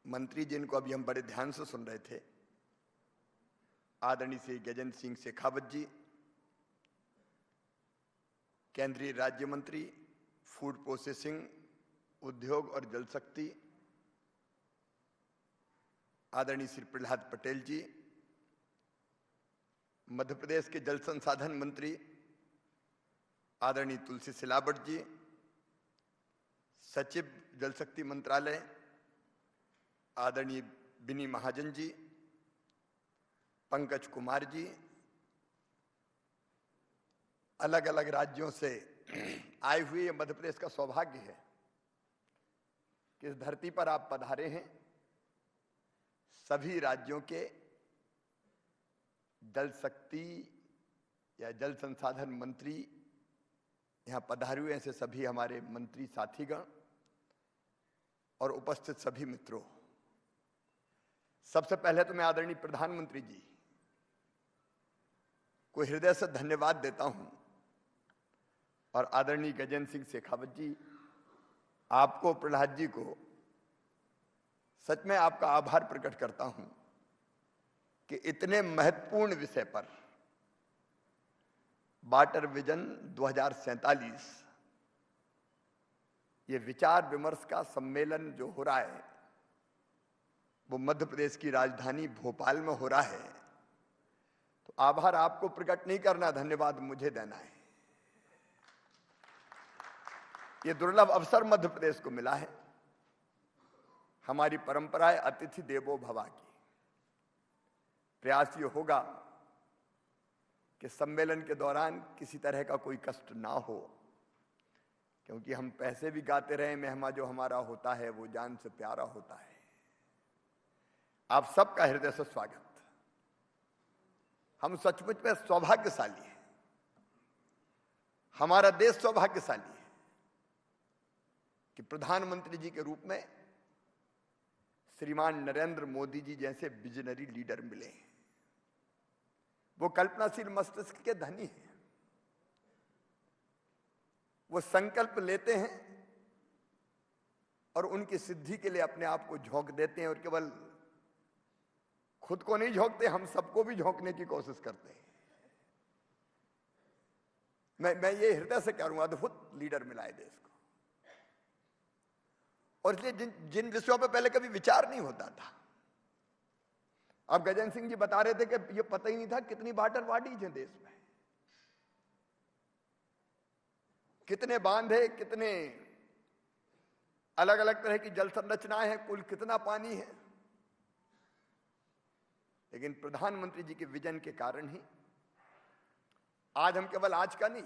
मंत्री, जिनको अभी हम बड़े ध्यान से सुन रहे थे, आदरणीय श्री गजेंद्र सिंह शेखावत जी, केंद्रीय राज्य मंत्री फूड प्रोसेसिंग, उद्योग और जल शक्ति, आदरणीय श्री प्रहलाद पटेल जी, मध्य प्रदेश के जल संसाधन मंत्री आदरणीय तुलसी सिलावट जी, सचिव जल शक्ति मंत्रालय आदरणीय बिनी महाजन जी, पंकज कुमार जी, अलग अलग राज्यों से आए हुए, मध्य प्रदेश का सौभाग्य है कि इस धरती पर आप पधारे हैं। सभी राज्यों के जल शक्ति या जल संसाधन मंत्री यहाँ पधारे हुए, ऐसे सभी हमारे मंत्री साथीगण और उपस्थित सभी मित्रों, सबसे पहले तो मैं आदरणीय प्रधानमंत्री जी को हृदय से धन्यवाद देता हूं और आदरणीय गजेंद्र सिंह शेखावत जी, आपको, प्रहलाद जी को सच में आपका आभार प्रकट करता हूं कि इतने महत्वपूर्ण विषय पर वाटर विजन 2047 ये विचार विमर्श का सम्मेलन जो हो रहा है वो मध्य प्रदेश की राजधानी भोपाल में हो रहा है। तो आभार आपको प्रकट नहीं करना, धन्यवाद मुझे देना है। ये दुर्लभ अवसर मध्य प्रदेश को मिला है। हमारी परंपरा है अतिथि देवो भव की। प्रयास ये होगा कि सम्मेलन के दौरान किसी तरह का कोई कष्ट ना हो, क्योंकि हम पैसे भी गाते रहे, मेहमा जो हमारा होता है वो जान से प्यारा होता है। आप सबका हृदय से स्वागत। हम सचमुच में सौभाग्यशाली हैं, हमारा देश सौभाग्यशाली है कि प्रधानमंत्री जी के रूप में श्रीमान नरेंद्र मोदी जी जैसे विजनरी लीडर मिले हैं। वो कल्पनाशील मस्तिष्क के धनी हैं। वो संकल्प लेते हैं और उनकी सिद्धि के लिए अपने आप को झोंक देते हैं, और केवल खुद को नहीं झोंकते, हम सबको भी झोंकने की कोशिश करते हैं। मैं ये हृदय से कह रहा हूं, अद्भुत लीडर मिला है देश को। और इसलिए जिन विषयों पर पहले कभी विचार नहीं होता था, अब गजेंद्र सिंह जी बता रहे थे कि ये पता ही नहीं था कितनी वाटर बॉडीज हैं देश में, कितने बांध है, कितने अलग अलग तरह की जल संरचनाएं हैं, कुल कितना पानी है। लेकिन प्रधानमंत्री जी के विजन के कारण ही आज हम केवल आज का नहीं,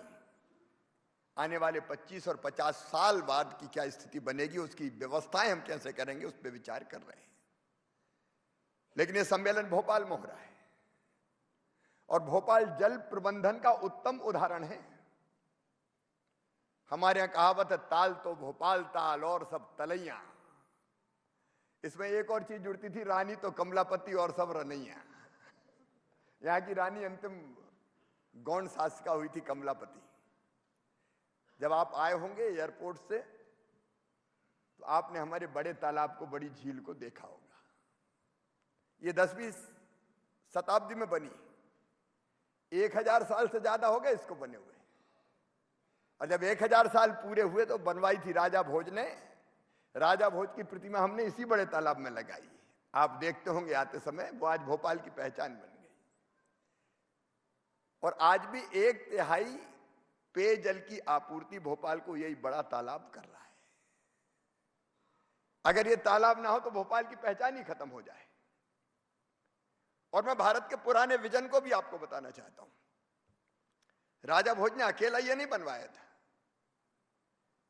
आने वाले 25 और 50 साल बाद की क्या स्थिति बनेगी, उसकी व्यवस्थाएं हम कैसे करेंगे, उस पर विचार कर रहे हैं। लेकिन यह सम्मेलन भोपाल में हो रहा है, और भोपाल जल प्रबंधन का उत्तम उदाहरण है। हमारे यहां कहावत है, ताल तो भोपाल ताल और सब तलैया। इसमें एक और चीज जुड़ती थी, रानी तो कमलापति और सब रनैया। यहां की रानी अंतिम गौण शासिका हुई थी कमलापति। जब आप आए होंगे एयरपोर्ट से तो आपने हमारे बड़े तालाब को, बड़ी झील को देखा होगा। ये 10वीं शताब्दी में बनी, 1000 साल से ज्यादा हो गए इसको बने हुए। और जब 1000 साल पूरे हुए तो बनवाई थी राजा भोज ने। राजा भोज की प्रतिमा हमने इसी बड़े तालाब में लगाई। आप देखते होंगे आते समय, वो आज भोपाल की पहचान बन गई। और आज भी 1/3 पेयजल की आपूर्ति भोपाल को यही बड़ा तालाब कर रहा है। अगर ये तालाब ना हो तो भोपाल की पहचान ही खत्म हो जाए। और मैं भारत के पुराने विजन को भी आपको बताना चाहता हूं। राजा भोज ने अकेला ये नहीं बनवाया था।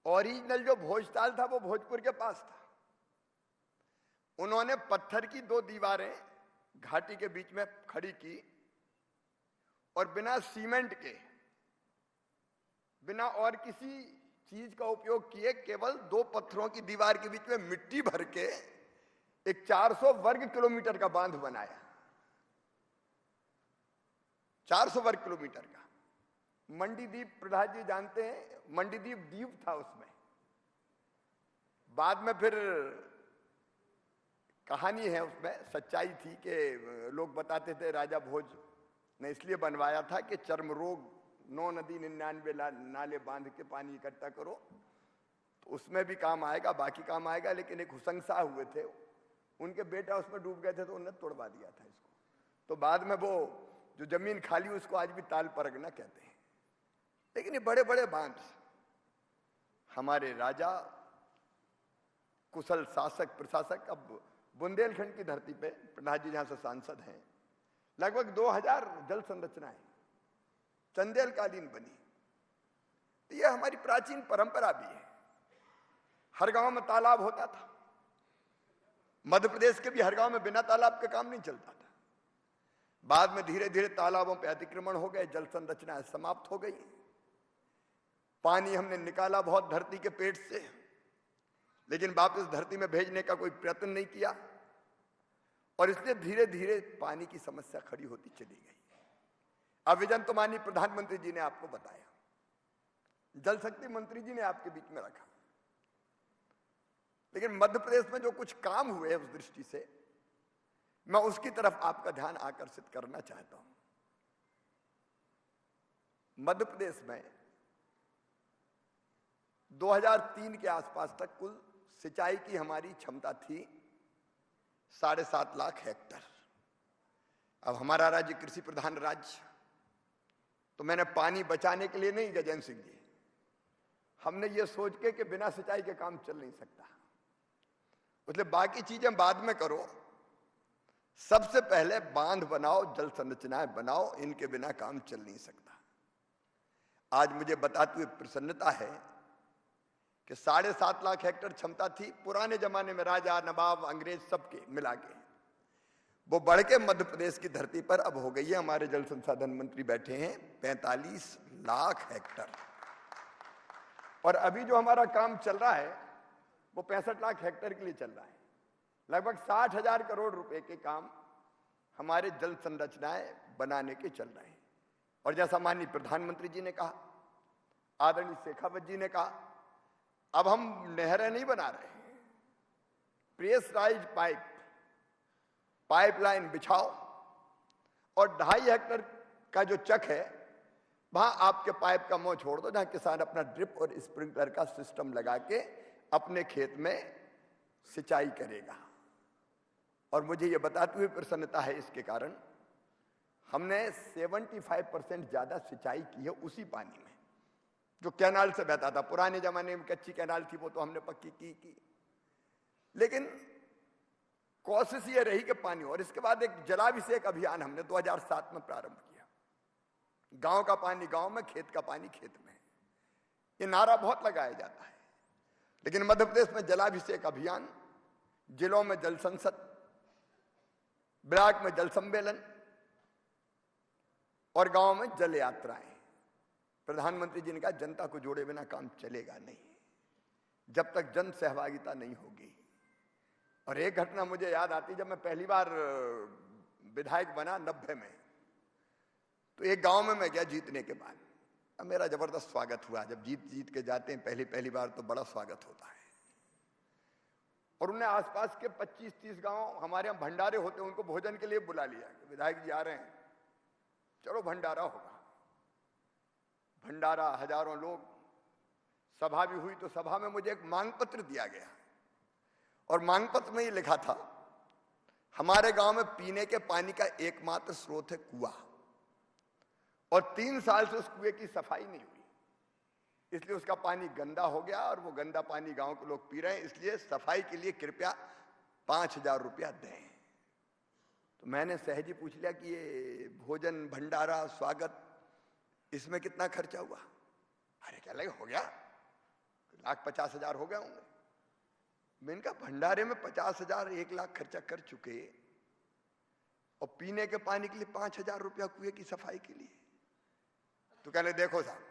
ओरिजिनल जो भोजताल था वो भोजपुर के पास था। उन्होंने पत्थर की 2 दीवारें घाटी के बीच में खड़ी की और बिना सीमेंट के, बिना और किसी चीज का उपयोग किए, केवल 2 पत्थरों की दीवार के बीच में मिट्टी भर के एक 400 वर्ग किलोमीटर का बांध बनाया। 400 वर्ग किलोमीटर का। मंडीदीप, प्रहलाद जी जानते हैं, मंडीदीप द्वीप था उसमें। बाद में फिर कहानी है उसमें, सच्चाई थी कि लोग बताते थे राजा भोज ने इसलिए बनवाया था कि चर्म रोग, 9 नदी 99 नाले बांध के पानी इकट्ठा करो तो उसमें भी काम आएगा, बाकी काम आएगा। लेकिन एक हुसंगशाह हुए थे, उनके बेटा उसमें डूब गए थे तो उन्होंने तोड़वा दिया था इसको। तो बाद में वो जो जमीन खाली उसको आज भी ताल परगना कहते हैं। लेकिन ये बड़े बड़े बांध हमारे राजा, कुशल शासक प्रशासक। अब बुंदेलखंड की धरती पे प्रहलाद जी जहां से सांसद हैं, लगभग 2000 जल संरचनाएं चंदेलकालीन बनी। यह हमारी प्राचीन परंपरा भी है। हर गांव में तालाब होता था। मध्य प्रदेश के भी हर गांव में बिना तालाब के काम नहीं चलता था। बाद में धीरे धीरे तालाबों पे अतिक्रमण हो गए, जल संरचनाएं समाप्त हो गई। पानी हमने निकाला बहुत धरती के पेट से, लेकिन वापस धरती में भेजने का कोई प्रयत्न नहीं किया। और इसलिए धीरे धीरे पानी की समस्या खड़ी होती चली गई। अब विजन तो माननीय प्रधानमंत्री जी ने आपको बताया, जल शक्ति मंत्री जी ने आपके बीच में रखा। लेकिन मध्य प्रदेश में जो कुछ काम हुए हैं उस दृष्टि से मैं उसकी तरफ आपका ध्यान आकर्षित करना चाहता हूं। मध्य प्रदेश में 2003 के आसपास तक कुल सिंचाई की हमारी क्षमता थी 7.5 लाख हेक्टेयर। अब हमारा राज्य कृषि प्रधान राज्य, तो मैंने पानी बचाने के लिए नहीं गजेंद्र सिंह जी, हमने ये सोच के कि बिना सिंचाई के काम चल नहीं सकता, इसलिए बाकी चीजें बाद में करो, सबसे पहले बांध बनाओ, जल संरचनाएं बनाओ, इनके बिना काम चल नहीं सकता। आज मुझे बताते हुए प्रसन्नता है कि 7.5 लाख हेक्टेयर क्षमता थी पुराने जमाने में, राजा नवाब अंग्रेज सबके मिला के। वो बढ़ के मध्य प्रदेश की धरती पर अब हो गई है। हमारे जल संसाधन मंत्री बैठे हैं, 45 लाख हेक्टर। और अभी जो हमारा काम चल रहा है वो 65 लाख हेक्टर के लिए चल रहा है। लगभग 60,000 करोड़ रुपए के काम हमारे जल संरचनाएं बनाने के चल रहे हैं। और जैसा माननीय प्रधानमंत्री जी ने कहा, आदरणीय शेखावत जी ने कहा, अब हम नहरें नहीं बना रहे, प्रेशराइज्ड पाइपलाइन बिछाओ और 2.5 हेक्टर का जो चक है वहां आपके पाइप का मुंह छोड़ दो, जहां किसान अपना ड्रिप और स्प्रिंकलर का सिस्टम लगा के अपने खेत में सिंचाई करेगा। और मुझे यह बताते हुए प्रसन्नता है, इसके कारण हमने 75% ज्यादा सिंचाई की है उसी पानी में जो कैनाल से बहता था। पुराने जमाने में कच्ची कैनाल थी, वो तो हमने पक्की की। लेकिन कोशिश ये रही कि पानी। और इसके बाद एक जलाभिषेक अभियान हमने 2007 में प्रारंभ किया। गांव का पानी गांव में, खेत का पानी खेत में। ये नारा बहुत लगाया जाता है, लेकिन मध्य प्रदेश में जलाभिषेक अभियान, जिलों में जल संसद, ब्लॉक में जल सम्मेलन और गांव में जल यात्राएं। प्रधानमंत्री जी ने कहा जनता को जोड़े बिना काम चलेगा नहीं, जब तक जन सहभागिता नहीं होगी। और एक घटना मुझे याद आती, जब मैं पहली बार विधायक बना 90 में, तो एक गांव में मैं गया जीतने के बाद। अब मेरा जबरदस्त स्वागत हुआ। जब जीत के जाते हैं पहली बार तो बड़ा स्वागत होता है। और उन्हें आसपास के 25-30 गांव, हमारे यहाँ भंडारे होते हैं, उनको भोजन के लिए बुला लिया कि विधायक जी आ रहे हैं, चलो भंडारा होगा। भंडारा, हजारों लोग, सभा भी हुई। तो सभा में मुझे एक मांग पत्र दिया गया और मांग पत्र में ये लिखा था, हमारे गांव में पीने के पानी का एकमात्र स्रोत है कुआं, और 3 साल से उस कुएं की सफाई नहीं हुई, इसलिए उसका पानी गंदा हो गया और वो गंदा पानी गांव के लोग पी रहे हैं, इसलिए सफाई के लिए कृपया 5,000 रुपया दें। तो मैंने सहज ही पूछ लिया कि ये भोजन, भंडारा, स्वागत, इसमें कितना खर्चा हुआ? अरे क्या लगे, हो गया 1,50,000 हो गए होंगे। मैंने कहा भंडारे में 50,000, 1 लाख खर्चा कर चुके, और पीने के पानी के लिए 5,000 रुपया कुएं की सफाई के लिए। तो कहने देखो साहब,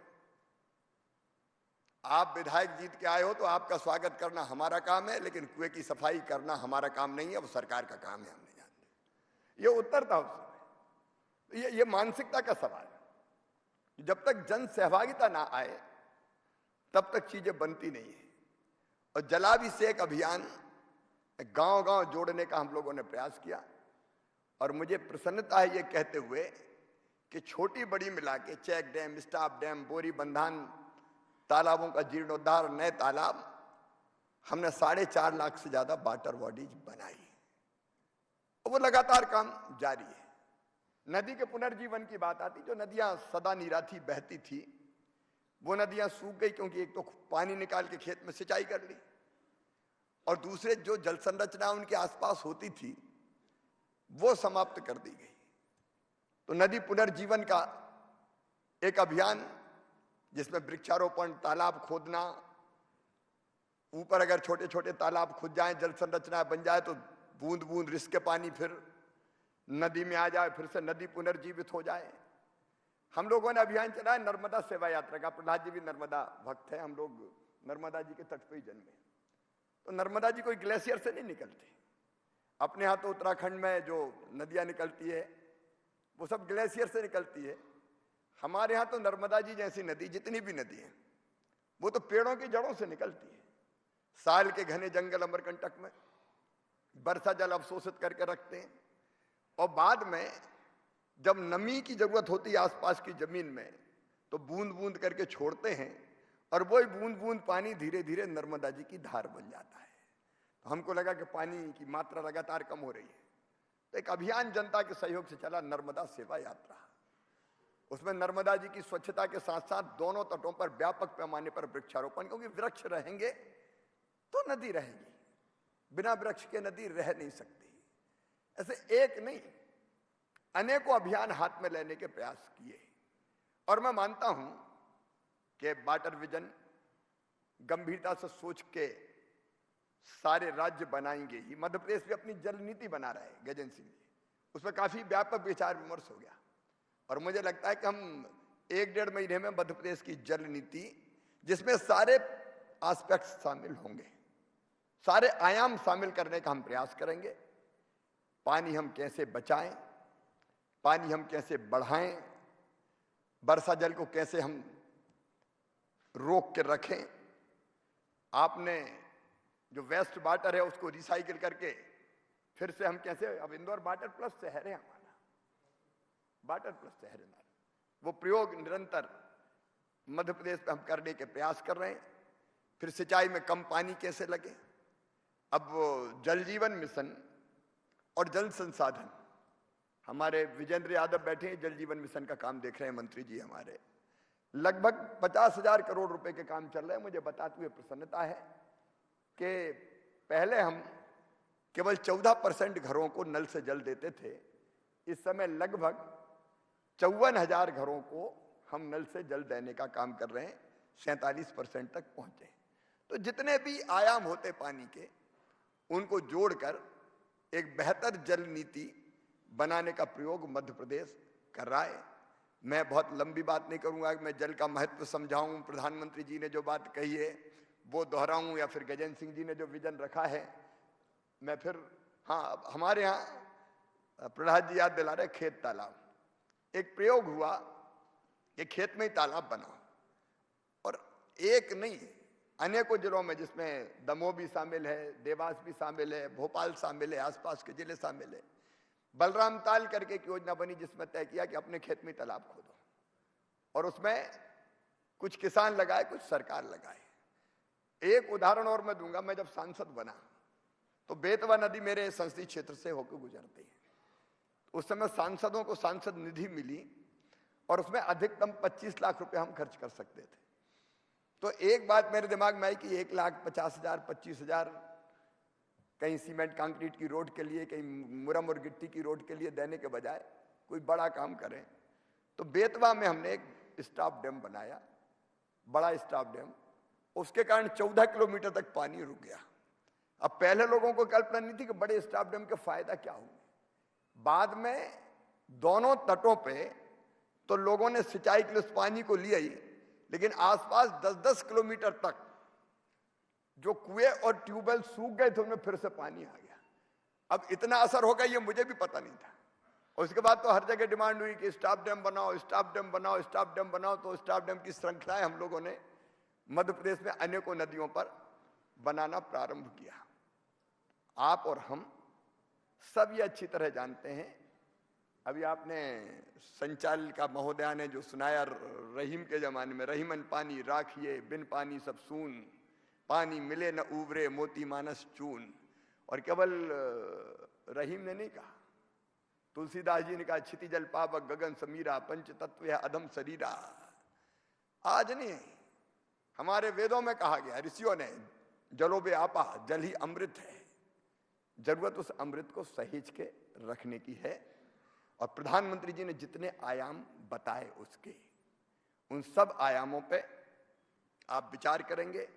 आप विधायक जीत के आए हो तो आपका स्वागत करना हमारा काम है, लेकिन कुएं की सफाई करना हमारा काम नहीं है, वो सरकार का काम है, हम नहीं जानते। ये उत्तर था उस समय। ये मानसिकता का सवाल है। जब तक जन सहभागिता ना आए तब तक चीजें बनती नहीं है। और जलाभिषेक अभियान गांव-गांव जोड़ने का हम लोगों ने प्रयास किया। और मुझे प्रसन्नता है ये कहते हुए कि छोटी बड़ी मिला के चेक डैम, स्टाफ डैम, बोरी बंधान, तालाबों का जीर्णोद्धार, नए तालाब, हमने 4.5 लाख से ज्यादा वाटर बॉडीज बनाई। और वो लगातार काम जारी है। नदी के पुनर्जीवन की बात आती, जो नदियां सदा निराथी बहती थी, वो नदियां सूख गई, क्योंकि एक तो पानी निकाल के खेत में सिंचाई कर ली, और दूसरे जो जल संरचना उनके आसपास होती थी वो समाप्त कर दी गई। तो नदी पुनर्जीवन का एक अभियान, जिसमें वृक्षारोपण, तालाब खोदना, ऊपर अगर छोटे छोटे तालाब खुद जाएं, जल संरचना बन जाए, तो बूंद बूंद रिस के पानी फिर नदी में आ जाए, फिर से नदी पुनर्जीवित हो जाए। हम लोगों ने अभियान चलाया नर्मदा सेवा यात्रा का। प्रहलाद जी भी नर्मदा भक्त है, हम लोग नर्मदा जी के तट पर ही जन्मे। तो नर्मदा जी कोई ग्लेशियर से नहीं निकलते। अपने यहाँ तो उत्तराखंड में जो नदियां निकलती है वो सब ग्लेशियर से निकलती है। हमारे यहाँ तो नर्मदा जी जैसी नदी, जितनी भी नदी है, वो तो पेड़ों की जड़ों से निकलती है। साल के घने जंगल अमरकंटक में वर्षा जल अवशोषित करके रखते हैं, और बाद में जब नमी की जरूरत होती है आसपास की जमीन में, तो बूंद बूंद करके छोड़ते हैं, और वही बूंद बूंद पानी धीरे धीरे नर्मदा जी की धार बन जाता है। तो हमको लगा कि पानी की मात्रा लगातार कम हो रही है, तो एक अभियान जनता के सहयोग से चला, नर्मदा सेवा यात्रा। उसमें नर्मदा जी की स्वच्छता के साथ साथ दोनों तटों पर व्यापक पैमाने पर वृक्षारोपण, क्योंकि वृक्ष रहेंगे तो नदी रहेगी, बिना वृक्ष के नदी रह नहीं सकती। ऐसे एक नहीं, अनेकों अभियान हाथ में लेने के प्रयास किए। और मैं मानता हूं कि वाटर विजन गंभीरता से सोच के सारे राज्य बनाएंगे ही। मध्य प्रदेश भी अपनी जल नीति बना रहा है, गजेंद्र सिंह जी। उसमें काफी व्यापक विचार विमर्श हो गया और मुझे लगता है कि हम 1-1.5 महीने में मध्य प्रदेश की जल नीति, जिसमें सारे एस्पेक्ट्स शामिल होंगे, सारे आयाम शामिल करने का हम प्रयास करेंगे। पानी हम कैसे बचाएं, पानी हम कैसे बढ़ाएं, वर्षा जल को कैसे हम रोक के रखें। आपने जो वेस्ट वाटर है उसको रिसाइकिल करके फिर से हम कैसे, अब इंदौर वाटर प्लस शहर है हमारा, वाटर प्लस शहर है हमारा, वो प्रयोग निरंतर मध्य प्रदेश में हम करने के प्रयास कर रहे हैं। फिर सिंचाई में कम पानी कैसे लगे। अब जल जीवन मिशन और जल संसाधन, हमारे विजेंद्र यादव बैठे हैं, जल जीवन मिशन का काम देख रहे हैं मंत्री जी हमारे, लगभग 50,000 करोड़ रुपए के काम चल रहे हैं। मुझे बताते हुए प्रसन्नता है कि पहले हम केवल 14% घरों को नल से जल देते थे, इस समय लगभग 54,000 घरों को हम नल से जल देने का काम कर रहे हैं, 47% तक पहुंचे। तो जितने भी आयाम होते पानी के, उनको जोड़कर एक बेहतर जल नीति बनाने का प्रयोग मध्य प्रदेश कर रहा है। मैं बहुत लंबी बात नहीं करूंगा कि मैं जल का महत्व समझाऊं, प्रधानमंत्री जी ने जो बात कही है वो दोहराऊं, या फिर गजेंद्र सिंह जी ने जो विजन रखा है मैं फिर, हाँ, हमारे यहाँ प्रहलाद जी याद दिला रहे खेत तालाब, एक प्रयोग हुआ कि खेत में ही तालाब बना, और एक नहीं अनेकों जिलों में, जिसमें दमोह भी शामिल है, देवास भी शामिल है, भोपाल शामिल है, आसपास के जिले शामिल है। बलराम ताल करके एक योजना बनी जिसमें तय किया कि अपने खेत में तालाब खोदो, और उसमें कुछ किसान लगाए, कुछ सरकार लगाए। एक उदाहरण और मैं दूंगा, मैं जब सांसद बना तो बेतवा नदी मेरे संसदीय क्षेत्र से होकर गुजरती है। उस समय सांसदों को सांसद निधि मिली और उसमें अधिकतम 25 लाख रुपए हम खर्च कर सकते थे। तो एक बात मेरे दिमाग में आई कि 1,50,000, 25,000 कहीं सीमेंट कंक्रीट की रोड के लिए, कहीं मुरम और गिट्टी की रोड के लिए देने के बजाय कोई बड़ा काम करें। तो बेतवा में हमने एक स्टॉप डैम बनाया, बड़ा स्टॉप डैम, उसके कारण 14 किलोमीटर तक पानी रुक गया। अब पहले लोगों को कल्पना नहीं थी कि बड़े स्टॉप डैम का फायदा क्या होगा। बाद में दोनों तटों पे तो लोगों ने सिंचाई के लिए उस पानी को लिया ही, लेकिन आसपास 10-10 किलोमीटर तक जो कुएं और ट्यूबवेल सूख गए थे उनमें फिर से पानी आ गया। अब इतना असर होगा ये मुझे भी पता नहीं था। उसके बाद तो हर जगह डिमांड हुई कि स्टॉप डैम बनाओ, स्टॉप डैम बनाओ, स्टॉप डैम बनाओ। तो स्टॉप डैम की श्रृंखलाएं हम लोगों ने मध्य प्रदेश में अनेकों नदियों पर बनाना प्रारंभ किया। आप और हम सब ये अच्छी तरह जानते हैं। अभी आपने संचालिका महोदया ने जो सुनाया रहीम के जमाने में, रहीमन पानी राखिए बिन पानी सब सून, पानी मिले न उबरे मोती मानस चून। और केवल रहीम ने नहीं कहा, तुलसीदास जी ने कहा क्षिति जल पावक गगन समीरा, पंच तत्व है अधम शरीरा। आज नहीं, हमारे वेदों में कहा गया, ऋषियों ने, जलो बे आपा, जल ही अमृत है। जरूरत उस अमृत को सहेज के रखने की है। और प्रधानमंत्री जी ने जितने आयाम बताए उसके, उन सब आयामों पे आप विचार करेंगे।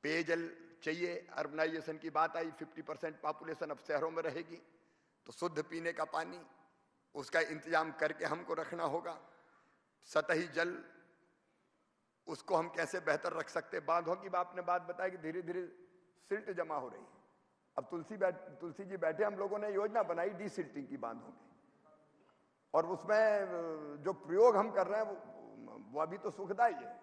पेयजल चाहिए, अर्बनाइजेशन की बात आई, 50% पॉपुलेशन अब शहरों में रहेगी, तो शुद्ध पीने का पानी उसका इंतजाम करके हमको रखना होगा। सतही जल उसको हम कैसे बेहतर रख सकते। बांधों की आपने बात बताई कि धीरे धीरे सिल्ट जमा हो रही है। अब तुलसी जी बैठे, हम लोगों ने योजना बनाई डीसिल्टिंग की बांधों में, और उसमें जो प्रयोग हम कर रहे हैं वो अभी तो सुखदायी है।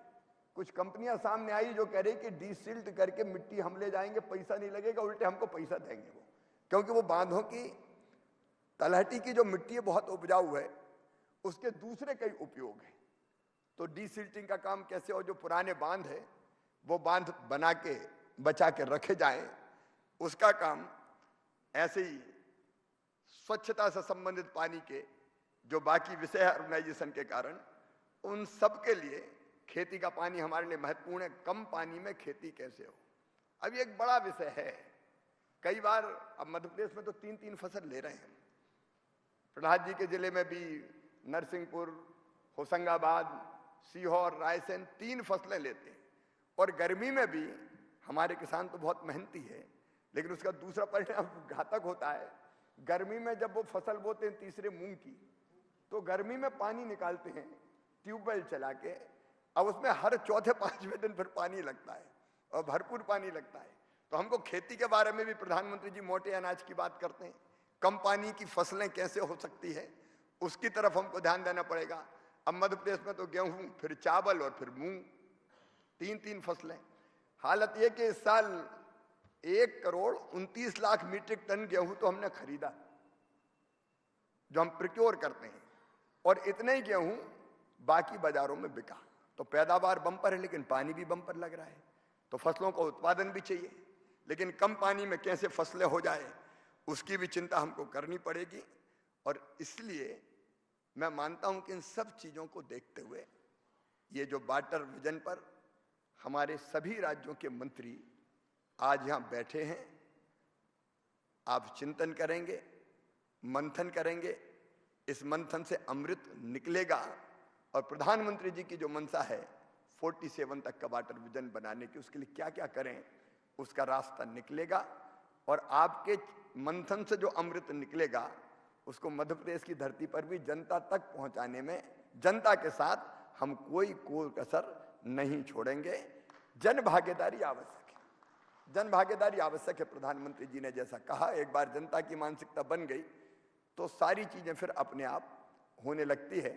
कुछ कंपनियां सामने आई जो कह रही कि डीसिल्ट करके मिट्टी हम ले जाएंगे, पैसा नहीं लगेगा, उल्टे हमको पैसा देंगे वो, क्योंकि वो बांधों की तलहटी की जो मिट्टी है बहुत उपजाऊ है, उसके दूसरे कई उपयोग है। तो डीसिल्टिंग का काम कैसे हो, जो पुराने बांध है वो बांध बना के बचा के रखे जाएं, उसका काम ऐसे ही स्वच्छता से संबंधित पानी के जो बाकी विषय है अर्बनाइजेशन के कारण, उन सब के लिए खेती का पानी हमारे लिए महत्वपूर्ण है। कम पानी में खेती कैसे हो, अब ये एक बड़ा विषय है। कई बार अब मध्य प्रदेश में तो 3-3 फसल ले रहे हैं। प्रहलाद जी के जिले में भी नरसिंहपुर, होशंगाबाद, सीहोर, रायसेन 3 फसलें लेते हैं। और गर्मी में भी हमारे किसान तो बहुत मेहनती है, लेकिन उसका दूसरा परिणाम घातक होता है। गर्मी में जब वो फसल बोते हैं तीसरे मूंग की, तो गर्मी में पानी निकालते हैं ट्यूबवेल चला के, अब उसमें हर चौथे पांचवें दिन फिर पानी लगता है और भरपूर पानी लगता है। तो हमको खेती के बारे में भी प्रधानमंत्री जी मोटे अनाज की बात करते हैं, कम पानी की फसलें कैसे हो सकती है उसकी तरफ हमको ध्यान देना पड़ेगा। अब मध्य प्रदेश में तो गेहूं, फिर चावल और फिर मूंग, तीन फसलें। हालत यह कि इस साल 1,29,00,000 मीट्रिक टन गेहूं तो हमने खरीदा जो हम प्रिक्योर करते हैं, और इतने ही गेहूं बाकी बाजारों में बिका। तो पैदावार बम्पर है लेकिन पानी भी बम्पर लग रहा है। तो फसलों का उत्पादन भी चाहिए, लेकिन कम पानी में कैसे फसलें हो जाए उसकी भी चिंता हमको करनी पड़ेगी। और इसलिए मैं मानता हूं कि इन सब चीजों को देखते हुए ये जो वाटर विजन पर हमारे सभी राज्यों के मंत्री आज यहां बैठे हैं, आप चिंतन करेंगे, मंथन करेंगे, इस मंथन से अमृत निकलेगा और प्रधानमंत्री जी की जो मंशा है 47 तक का वाटर विजन बनाने की, उसके लिए क्या क्या करें उसका रास्ता निकलेगा। और आपके मंथन से जो अमृत निकलेगा उसको मध्य प्रदेश की धरती पर भी जनता तक पहुंचाने में जनता के साथ हम कोई कसर नहीं छोड़ेंगे। जन भागीदारी आवश्यक है, जन भागीदारी आवश्यक है। प्रधानमंत्री जी ने जैसा कहा, एक बार जनता की मानसिकता बन गई तो सारी चीजें फिर अपने आप होने लगती है।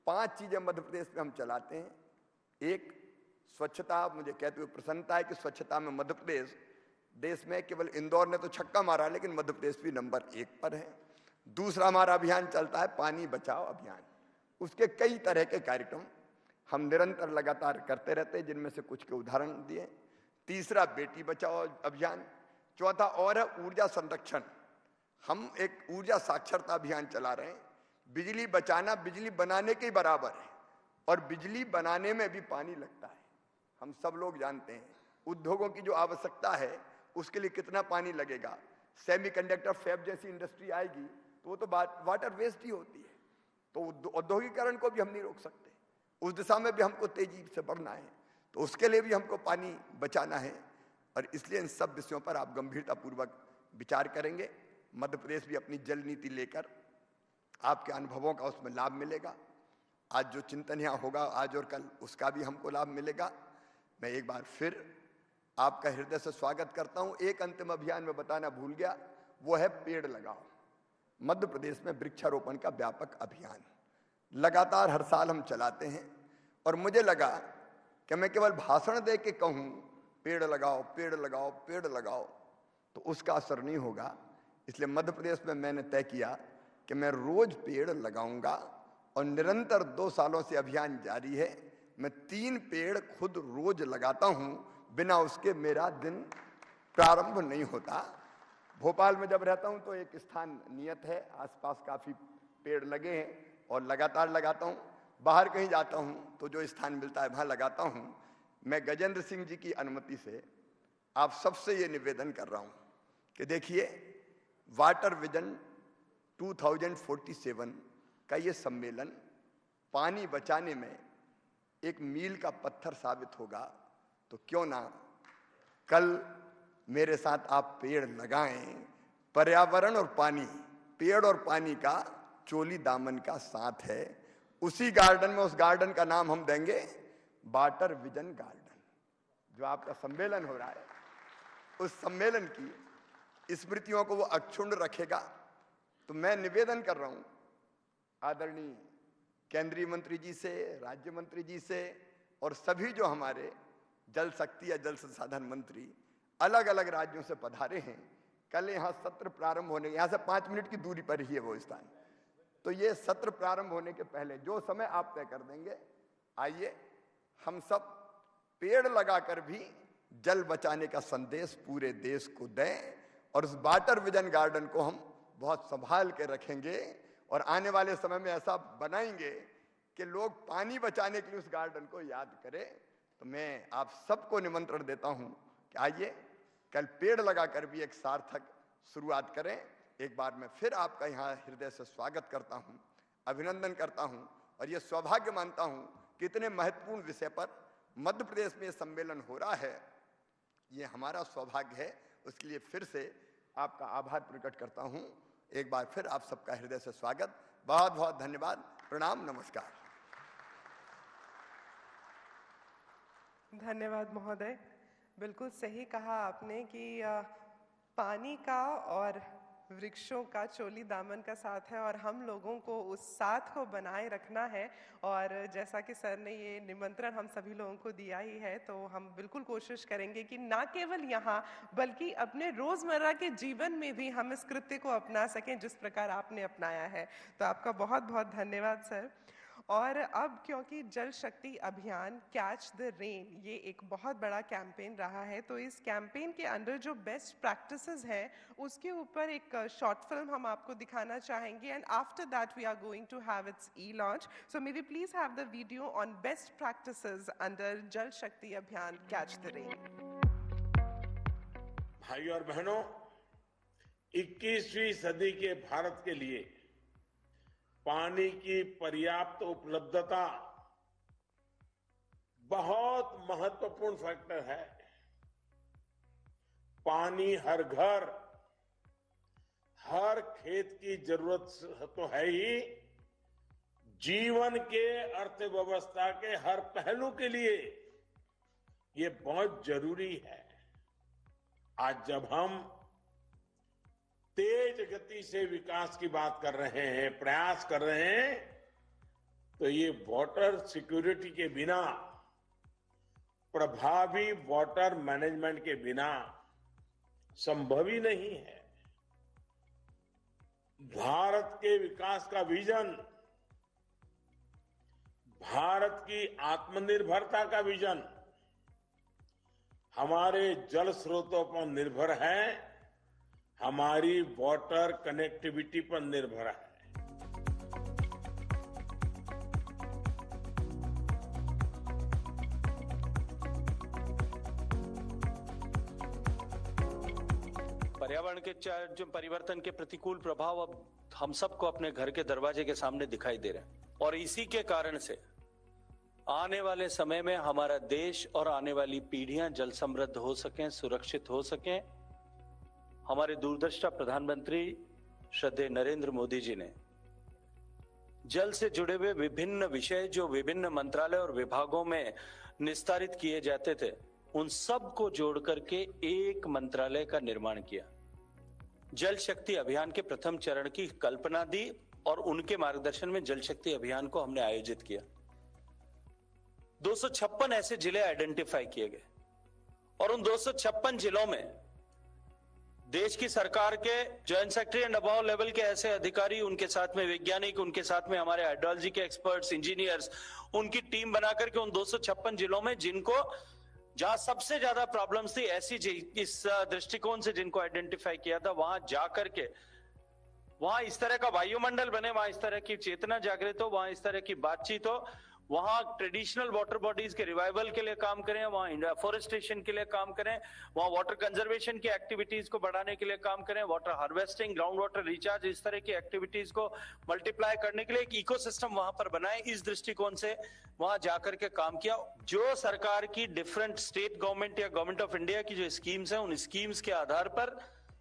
5 चीजें मध्य प्रदेश में हम चलाते हैं। एक, स्वच्छता। मुझे कहते हुए प्रसन्नता है कि स्वच्छता में मध्य प्रदेश देश में, केवल इंदौर ने तो छक्का मारा लेकिन मध्य प्रदेश भी नंबर 1 पर है। दूसरा हमारा अभियान चलता है पानी बचाओ अभियान, उसके कई तरह के कार्यक्रम हम निरंतर लगातार करते रहते हैं, जिनमें से कुछ के उदाहरण दिए। तीसरा बेटी बचाओ अभियान। चौथा और है ऊर्जा संरक्षण। हम एक ऊर्जा साक्षरता अभियान चला रहे हैं। बिजली बचाना बिजली बनाने के बराबर है, और बिजली बनाने में भी पानी लगता है। हम सब लोग जानते हैं उद्योगों की जो आवश्यकता है उसके लिए कितना पानी लगेगा। सेमीकंडक्टर फैब जैसी इंडस्ट्री आएगी तो वो तो वाटर वेस्ट ही होती है। तो औद्योगिकरण को भी हम नहीं रोक सकते, उस दिशा में भी हमको तेजी से बढ़ना है, तो उसके लिए भी हमको पानी बचाना है। और इसलिए इन सब विषयों पर आप गंभीरतापूर्वक विचार करेंगे। मध्य प्रदेश भी अपनी जल नीति लेकर, आपके अनुभवों का उसमें लाभ मिलेगा। आज जो चिंतन यहाँ होगा आज और कल, उसका भी हमको लाभ मिलेगा। मैं एक बार फिर आपका हृदय से स्वागत करता हूं। एक अंतिम अभियान में बताना भूल गया, वो है पेड़ लगाओ। मध्य प्रदेश में वृक्षारोपण का व्यापक अभियान लगातार हर साल हम चलाते हैं, और मुझे लगा कि मैं केवल भाषण दे के कहूं पेड़ लगाओ पेड़ लगाओ पेड़ लगाओ तो उसका असर नहीं होगा। इसलिए मध्य प्रदेश में मैंने तय किया कि मैं रोज पेड़ लगाऊंगा, और निरंतर 2 सालों से अभियान जारी है। मैं 3 पेड़ खुद रोज लगाता हूं, बिना उसके मेरा दिन प्रारंभ नहीं होता। भोपाल में जब रहता हूं तो एक स्थान नियत है, आसपास काफी पेड़ लगे हैं और लगातार लगाता हूं। बाहर कहीं जाता हूं तो जो स्थान मिलता है वहां लगाता हूं। मैं गजेंद्र सिंह जी की अनुमति से आप सबसे ये निवेदन कर रहा हूं कि देखिए, वाटर विजन 2047 का ये सम्मेलन पानी बचाने में एक मील का पत्थर साबित होगा। तो क्यों ना कल मेरे साथ आप पेड़ लगाएं। पर्यावरण और पानी, पेड़ और पानी का चोली दामन का साथ है। उसी गार्डन में, उस गार्डन का नाम हम देंगे वाटर विजन गार्डन। जो आपका सम्मेलन हो रहा है, उस सम्मेलन की स्मृतियों को वो अक्षुण्ण रखेगा। तो मैं निवेदन कर रहा हूं आदरणीय केंद्रीय मंत्री जी से, राज्य मंत्री जी से, और सभी जो हमारे जल शक्ति या जल संसाधन मंत्री अलग अलग राज्यों से पधारे हैं। कल यहाँ सत्र प्रारंभ होने, यहाँ से 5 मिनट की दूरी पर ही है वो स्थान। तो ये सत्र प्रारंभ होने के पहले जो समय आप तय कर देंगे, आइए हम सब पेड़ लगाकर भी जल बचाने का संदेश पूरे देश को दें, और उस वाटर विजन गार्डन को हम बहुत संभाल के रखेंगे, और आने वाले समय में ऐसा बनाएंगे कि लोग पानी बचाने के लिए उस गार्डन को याद करें। तो मैं आप सबको निमंत्रण देता हूं कि आइए कल पेड़ लगाकर भी एक सार्थक शुरुआत करें। एक बार मैं फिर आपका यहाँ हृदय से स्वागत करता हूं, अभिनंदन करता हूं, और ये सौभाग्य मानता हूं कि इतने महत्वपूर्ण विषय पर मध्य प्रदेश में सम्मेलन हो रहा है। ये हमारा सौभाग्य है, उसके लिए फिर से आपका आभार प्रकट करता हूं। एक बार फिर आप सबका हृदय से स्वागत, बहुत बहुत धन्यवाद, प्रणाम, नमस्कार। धन्यवाद महोदय। बिल्कुल सही कहा आपने कि पानी का और वृक्षों का चोली दामन का साथ है और हम लोगों को उस साथ को बनाए रखना है। और जैसा कि सर ने ये निमंत्रण हम सभी लोगों को दिया ही है, तो हम बिल्कुल कोशिश करेंगे कि ना केवल यहाँ बल्कि अपने रोज़मर्रा के जीवन में भी हम इस कृत्य को अपना सकें जिस प्रकार आपने अपनाया है। तो आपका बहुत बहुत धन्यवाद सर। और अब क्योंकि जल Shakti Abhiyan catch the rain ये एक बहुत बड़ा कैंपेन रहा है, तो इस कैंपेन के अंदर जो बेस्ट प्रैक्टिसेस हैं उसके ऊपर एक शॉर्ट फिल्म हम आपको दिखाना चाहेंगे, and after that we are going to have its e launch. So may we please have the video on best practices under Jal Shakti Abhiyan catch the rain. भाइयों और बहनों, 21वीं सदी के भारत के लिए पानी की पर्याप्त उपलब्धता बहुत महत्वपूर्ण फैक्टर है। पानी हर घर, हर खेत की जरूरत तो है ही, जीवन के अर्थव्यवस्था के हर पहलू के लिए ये बहुत जरूरी है। आज जब हम तेज गति से विकास की बात कर रहे हैं, प्रयास कर रहे हैं, तो ये वाटर सिक्योरिटी के बिना, प्रभावी वाटर मैनेजमेंट के बिना संभव ही नहीं है। भारत के विकास का विजन, भारत की आत्मनिर्भरता का विजन हमारे जल स्रोतों पर निर्भर है, हमारी वाटर कनेक्टिविटी पर निर्भर है। पर्यावरण के जो परिवर्तन के प्रतिकूल प्रभाव अब हम सबको अपने घर के दरवाजे के सामने दिखाई दे रहे हैं, और इसी के कारण से आने वाले समय में हमारा देश और आने वाली पीढ़ियां जल समृद्ध हो सकें, सुरक्षित हो सकें। हमारे दूरदर्शिता प्रधानमंत्री श्रद्धेय नरेंद्र मोदी जी ने जल से जुड़े हुए विभिन्न विषय जो विभिन्न मंत्रालय और विभागों में निस्तारित किए जाते थे, उन सब को जोड़ करके एक मंत्रालय का निर्माण किया। जल शक्ति अभियान के प्रथम चरण की कल्पना दी और उनके मार्गदर्शन में जल शक्ति अभियान को हमने आयोजित किया। 256 ऐसे जिले आइडेंटिफाई किए गए और उन 256 जिलों में देश की सरकार के joint secretary and above level के ऐसे अधिकारी, उनके साथ में वैज्ञानिक, उनके साथ में हमारे हाइड्रोलॉजी के एक्सपर्ट्स, इंजीनियर्स, उनकी टीम बनाकर के उन 256 जिलों में जिनको जहां सबसे ज्यादा प्रॉब्लम्स थी, ऐसी इस दृष्टिकोण से जिनको आइडेंटिफाई किया था, वहां जाकर के वहां इस तरह का वायुमंडल बने, वहां इस तरह की चेतना जागृत हो, वहां इस तरह की बातचीत हो, वहां ट्रेडिशनल वाटर बॉडीज के रिवाइवल के लिए काम करें, वहां एफोरेस्टेशन के लिए काम करें, वहां वाटर कंजर्वेशन की एक्टिविटीज को बढ़ाने के लिए काम करें, water harvesting, ground water recharge, इस तरह की एक्टिविटीज को मल्टीप्लाई करने के लिए एक इकोसिस्टम वहां पर बनाए। इस दृष्टिकोण से वहां जाकर के काम किया। जो सरकार की डिफरेंट स्टेट गवर्नमेंट या गवर्नमेंट ऑफ इंडिया की जो स्कीम्स है, उन स्कीम्स के आधार पर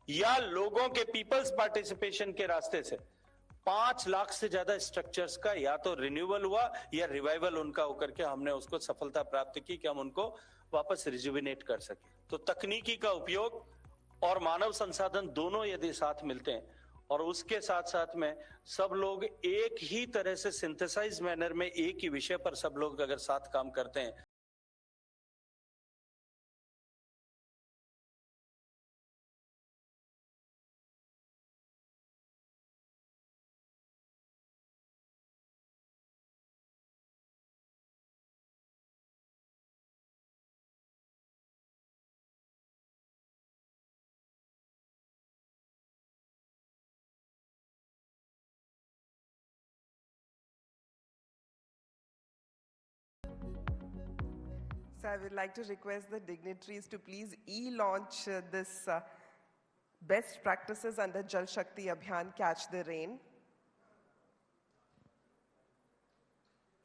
या लोगों के पीपल्स पार्टिसिपेशन के रास्ते से 5 लाख से ज्यादा स्ट्रक्चर्स का या तो रिन्यूअल हुआ या रिवाइवल उनका होकर के हमने उसको सफलता प्राप्त की कि हम उनको वापस रिजुविनेट कर सके। तो तकनीकी का उपयोग और मानव संसाधन दोनों यदि साथ मिलते हैं और उसके साथ साथ में सब लोग एक ही तरह से सिंथेसाइज मैनर में एक ही विषय पर सब लोग अगर साथ काम करते हैं, So I would like to request the dignitaries to please e-launch this best practices under Jal Shakti Abhiyan Catch the Rain.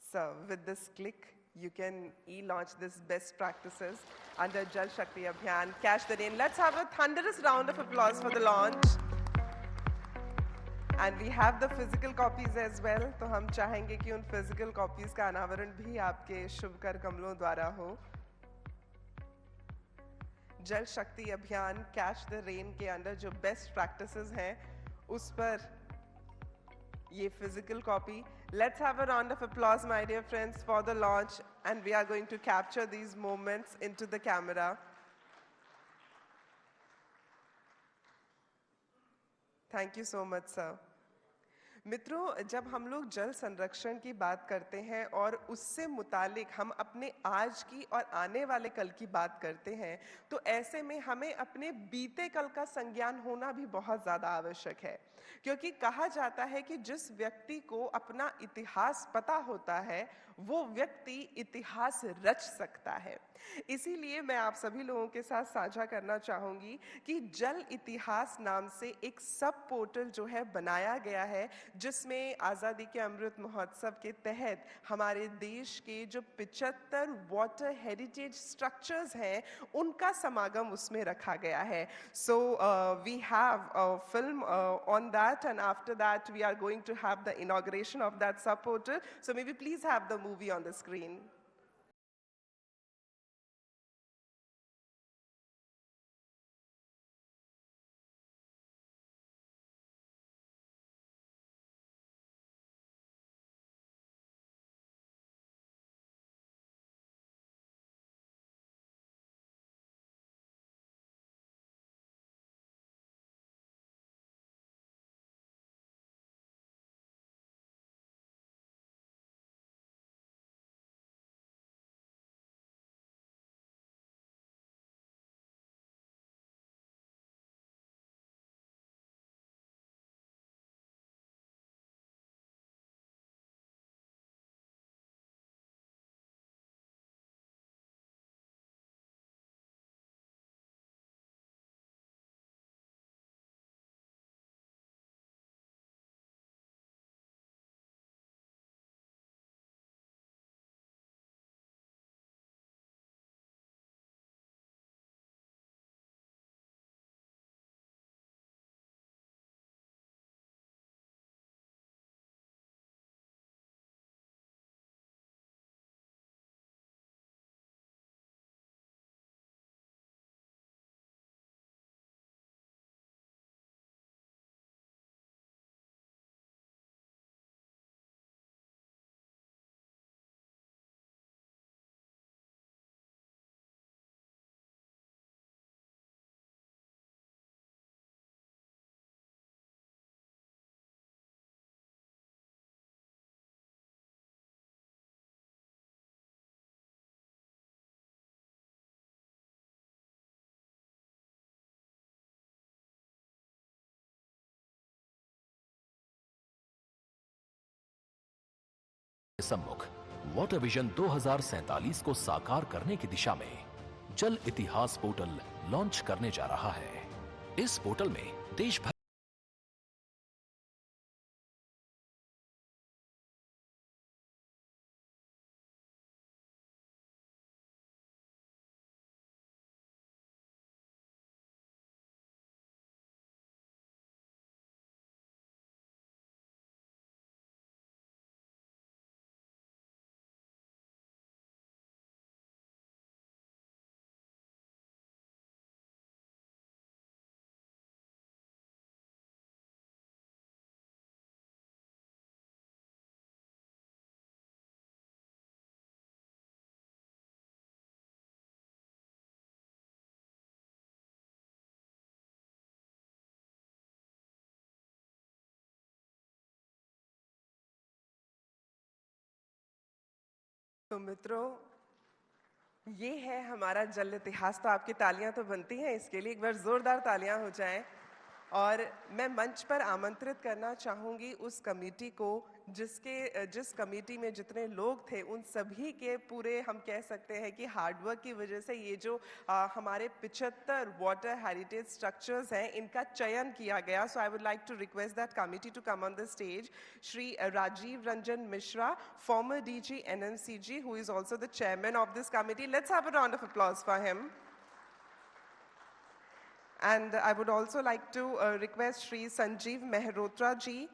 So with this click, you can e-launch this best practices under Jal Shakti Abhiyan Catch the Rain. Let's have a thunderous round of applause for the launch. And we have the physical copies as well, तो हम चाहेंगे कि उन physical copies का अनावरण भी आपके शुभ कर कमलों द्वारा हो। Jal Shakti Abhiyan catch the rain के अंडर जो बेस्ट प्रैक्टिसेस हैं उस पर ये physical copy. Let's have a round of applause my dear friends for the launch, and we are going to capture these moments into the camera. Thank you so much sir. मित्रों, जब हम लोग जल संरक्षण की बात करते हैं और उससे मुतालिक हम अपने आज की और आने वाले कल की बात करते हैं, तो ऐसे में हमें अपने बीते कल का संज्ञान होना भी बहुत ज़्यादा आवश्यक है, क्योंकि कहा जाता है कि जिस व्यक्ति को अपना इतिहास पता होता है वो व्यक्ति इतिहास रच सकता है। इसीलिए मैं आप सभी लोगों के साथ साझा करना चाहूँगी कि जल इतिहास नाम से एक सब पोर्टल जो है बनाया गया है, जिसमें आज़ादी के अमृत महोत्सव के तहत हमारे देश के जो 75 वाटर हेरिटेज स्ट्रक्चर्स हैं उनका समागम उसमें रखा गया है। So we have a film on that, and after that we are going to have the inauguration of that sub portal. So may be please have the movie on the screen. सम्मुख water vision 2047 को साकार करने की दिशा में जल इतिहास portal launch करने जा रहा है। इस पोर्टल में देश भर तो मित्रों, ये है हमारा जल इतिहास। तो आपकी तालियां तो बनती हैं इसके लिए, एक बार जोरदार तालियां हो जाएं। और मैं मंच पर आमंत्रित करना चाहूँगी उस कमेटी को जिस कमेटी में जितने लोग थे उन सभी के पूरे, हम कह सकते हैं कि हार्डवर्क की वजह से ये जो हमारे 75 वाटर हेरिटेज स्ट्रक्चर्स हैं इनका चयन किया गया। So I would like to request that committee to come on the stage. Shri Rajiv Ranjan Mishra, former DG NMCG, who is also the chairman of this committee. Let's have a round of applause for him. And I would also like to request Shri Sanjeev Mehrotra ji,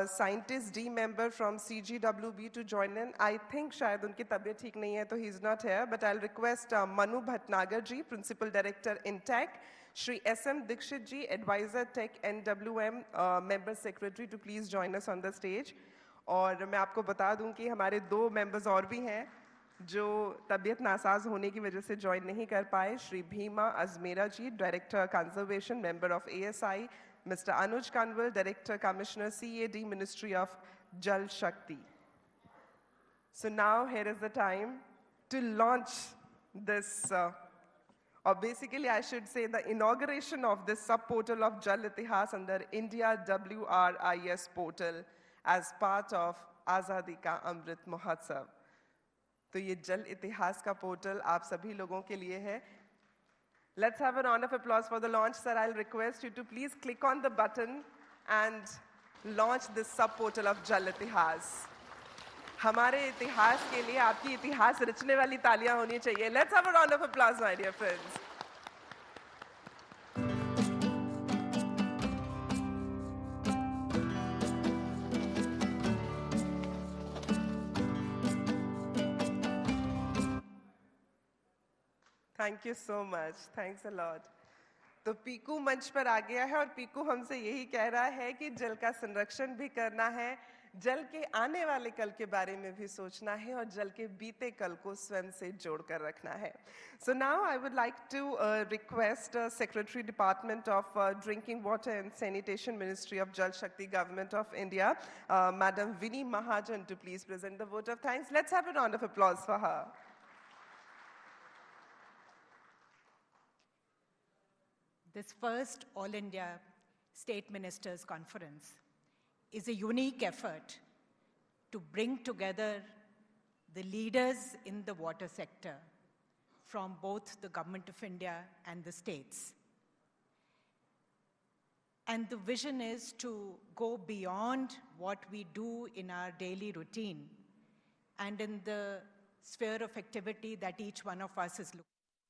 scientist D member from CGWB to join in. I think शायद उनकी तबीयत ठीक नहीं है तो he is not here, but I'll request Manu Bhatnagar ji, Principal Director in Tech, Shri SM Dikshit ji, Advisor Tech NWM Member Secretary to please join us on the stage. और मैं आपको बता दूं कि हमारे 2 members और भी हैं जो तबीयत नासाज होने की वजह से ज्वाइन नहीं कर पाए. Shri Bhima Ajmera ji, director conservation, member of ASI, mister Anuj Kanwal, director commissioner CAD, ministry of Jal Shakti. So now here is the time to launch this, or basically I should say the inauguration of this sub-portal of Jal Itihas under India WRIS portal as part of Azadi Ka Amrit Mahotsav. तो ये जल इतिहास का portal आप सभी लोगों के लिए है. Let's have a round of applause for the launch. Sir, I'll request you to please click on the button and launch this sub-portal of Jal Itihas. हमारे इतिहास के लिए आपकी इतिहास रचने वाली तालियां होनी चाहिए. Let's have a round of applause, my dear friends. Thank you so much. Thanks a lot. तो पीकू मंच पर आ गया है और पीकू हमसे यही कह रहा है कि जल का संरक्षण भी करना है, जल के आने वाले कल के बारे में भी सोचना है और जल के बीते कल को स्वयं से जोड़कर रखना है. So now I would like to request Secretary Department of Drinking Water and Sanitation Ministry of Jal Shakti Government of India, Madam Vinnie Mahajan, to please present the vote of thanks. Let's have a round of applause for her. This first All India State Ministers Conference is a unique effort to bring together the leaders in the water sector from both the Government of India and the states. And the vision is to go beyond what we do in our daily routine and in the sphere of activity that each one of us is looking.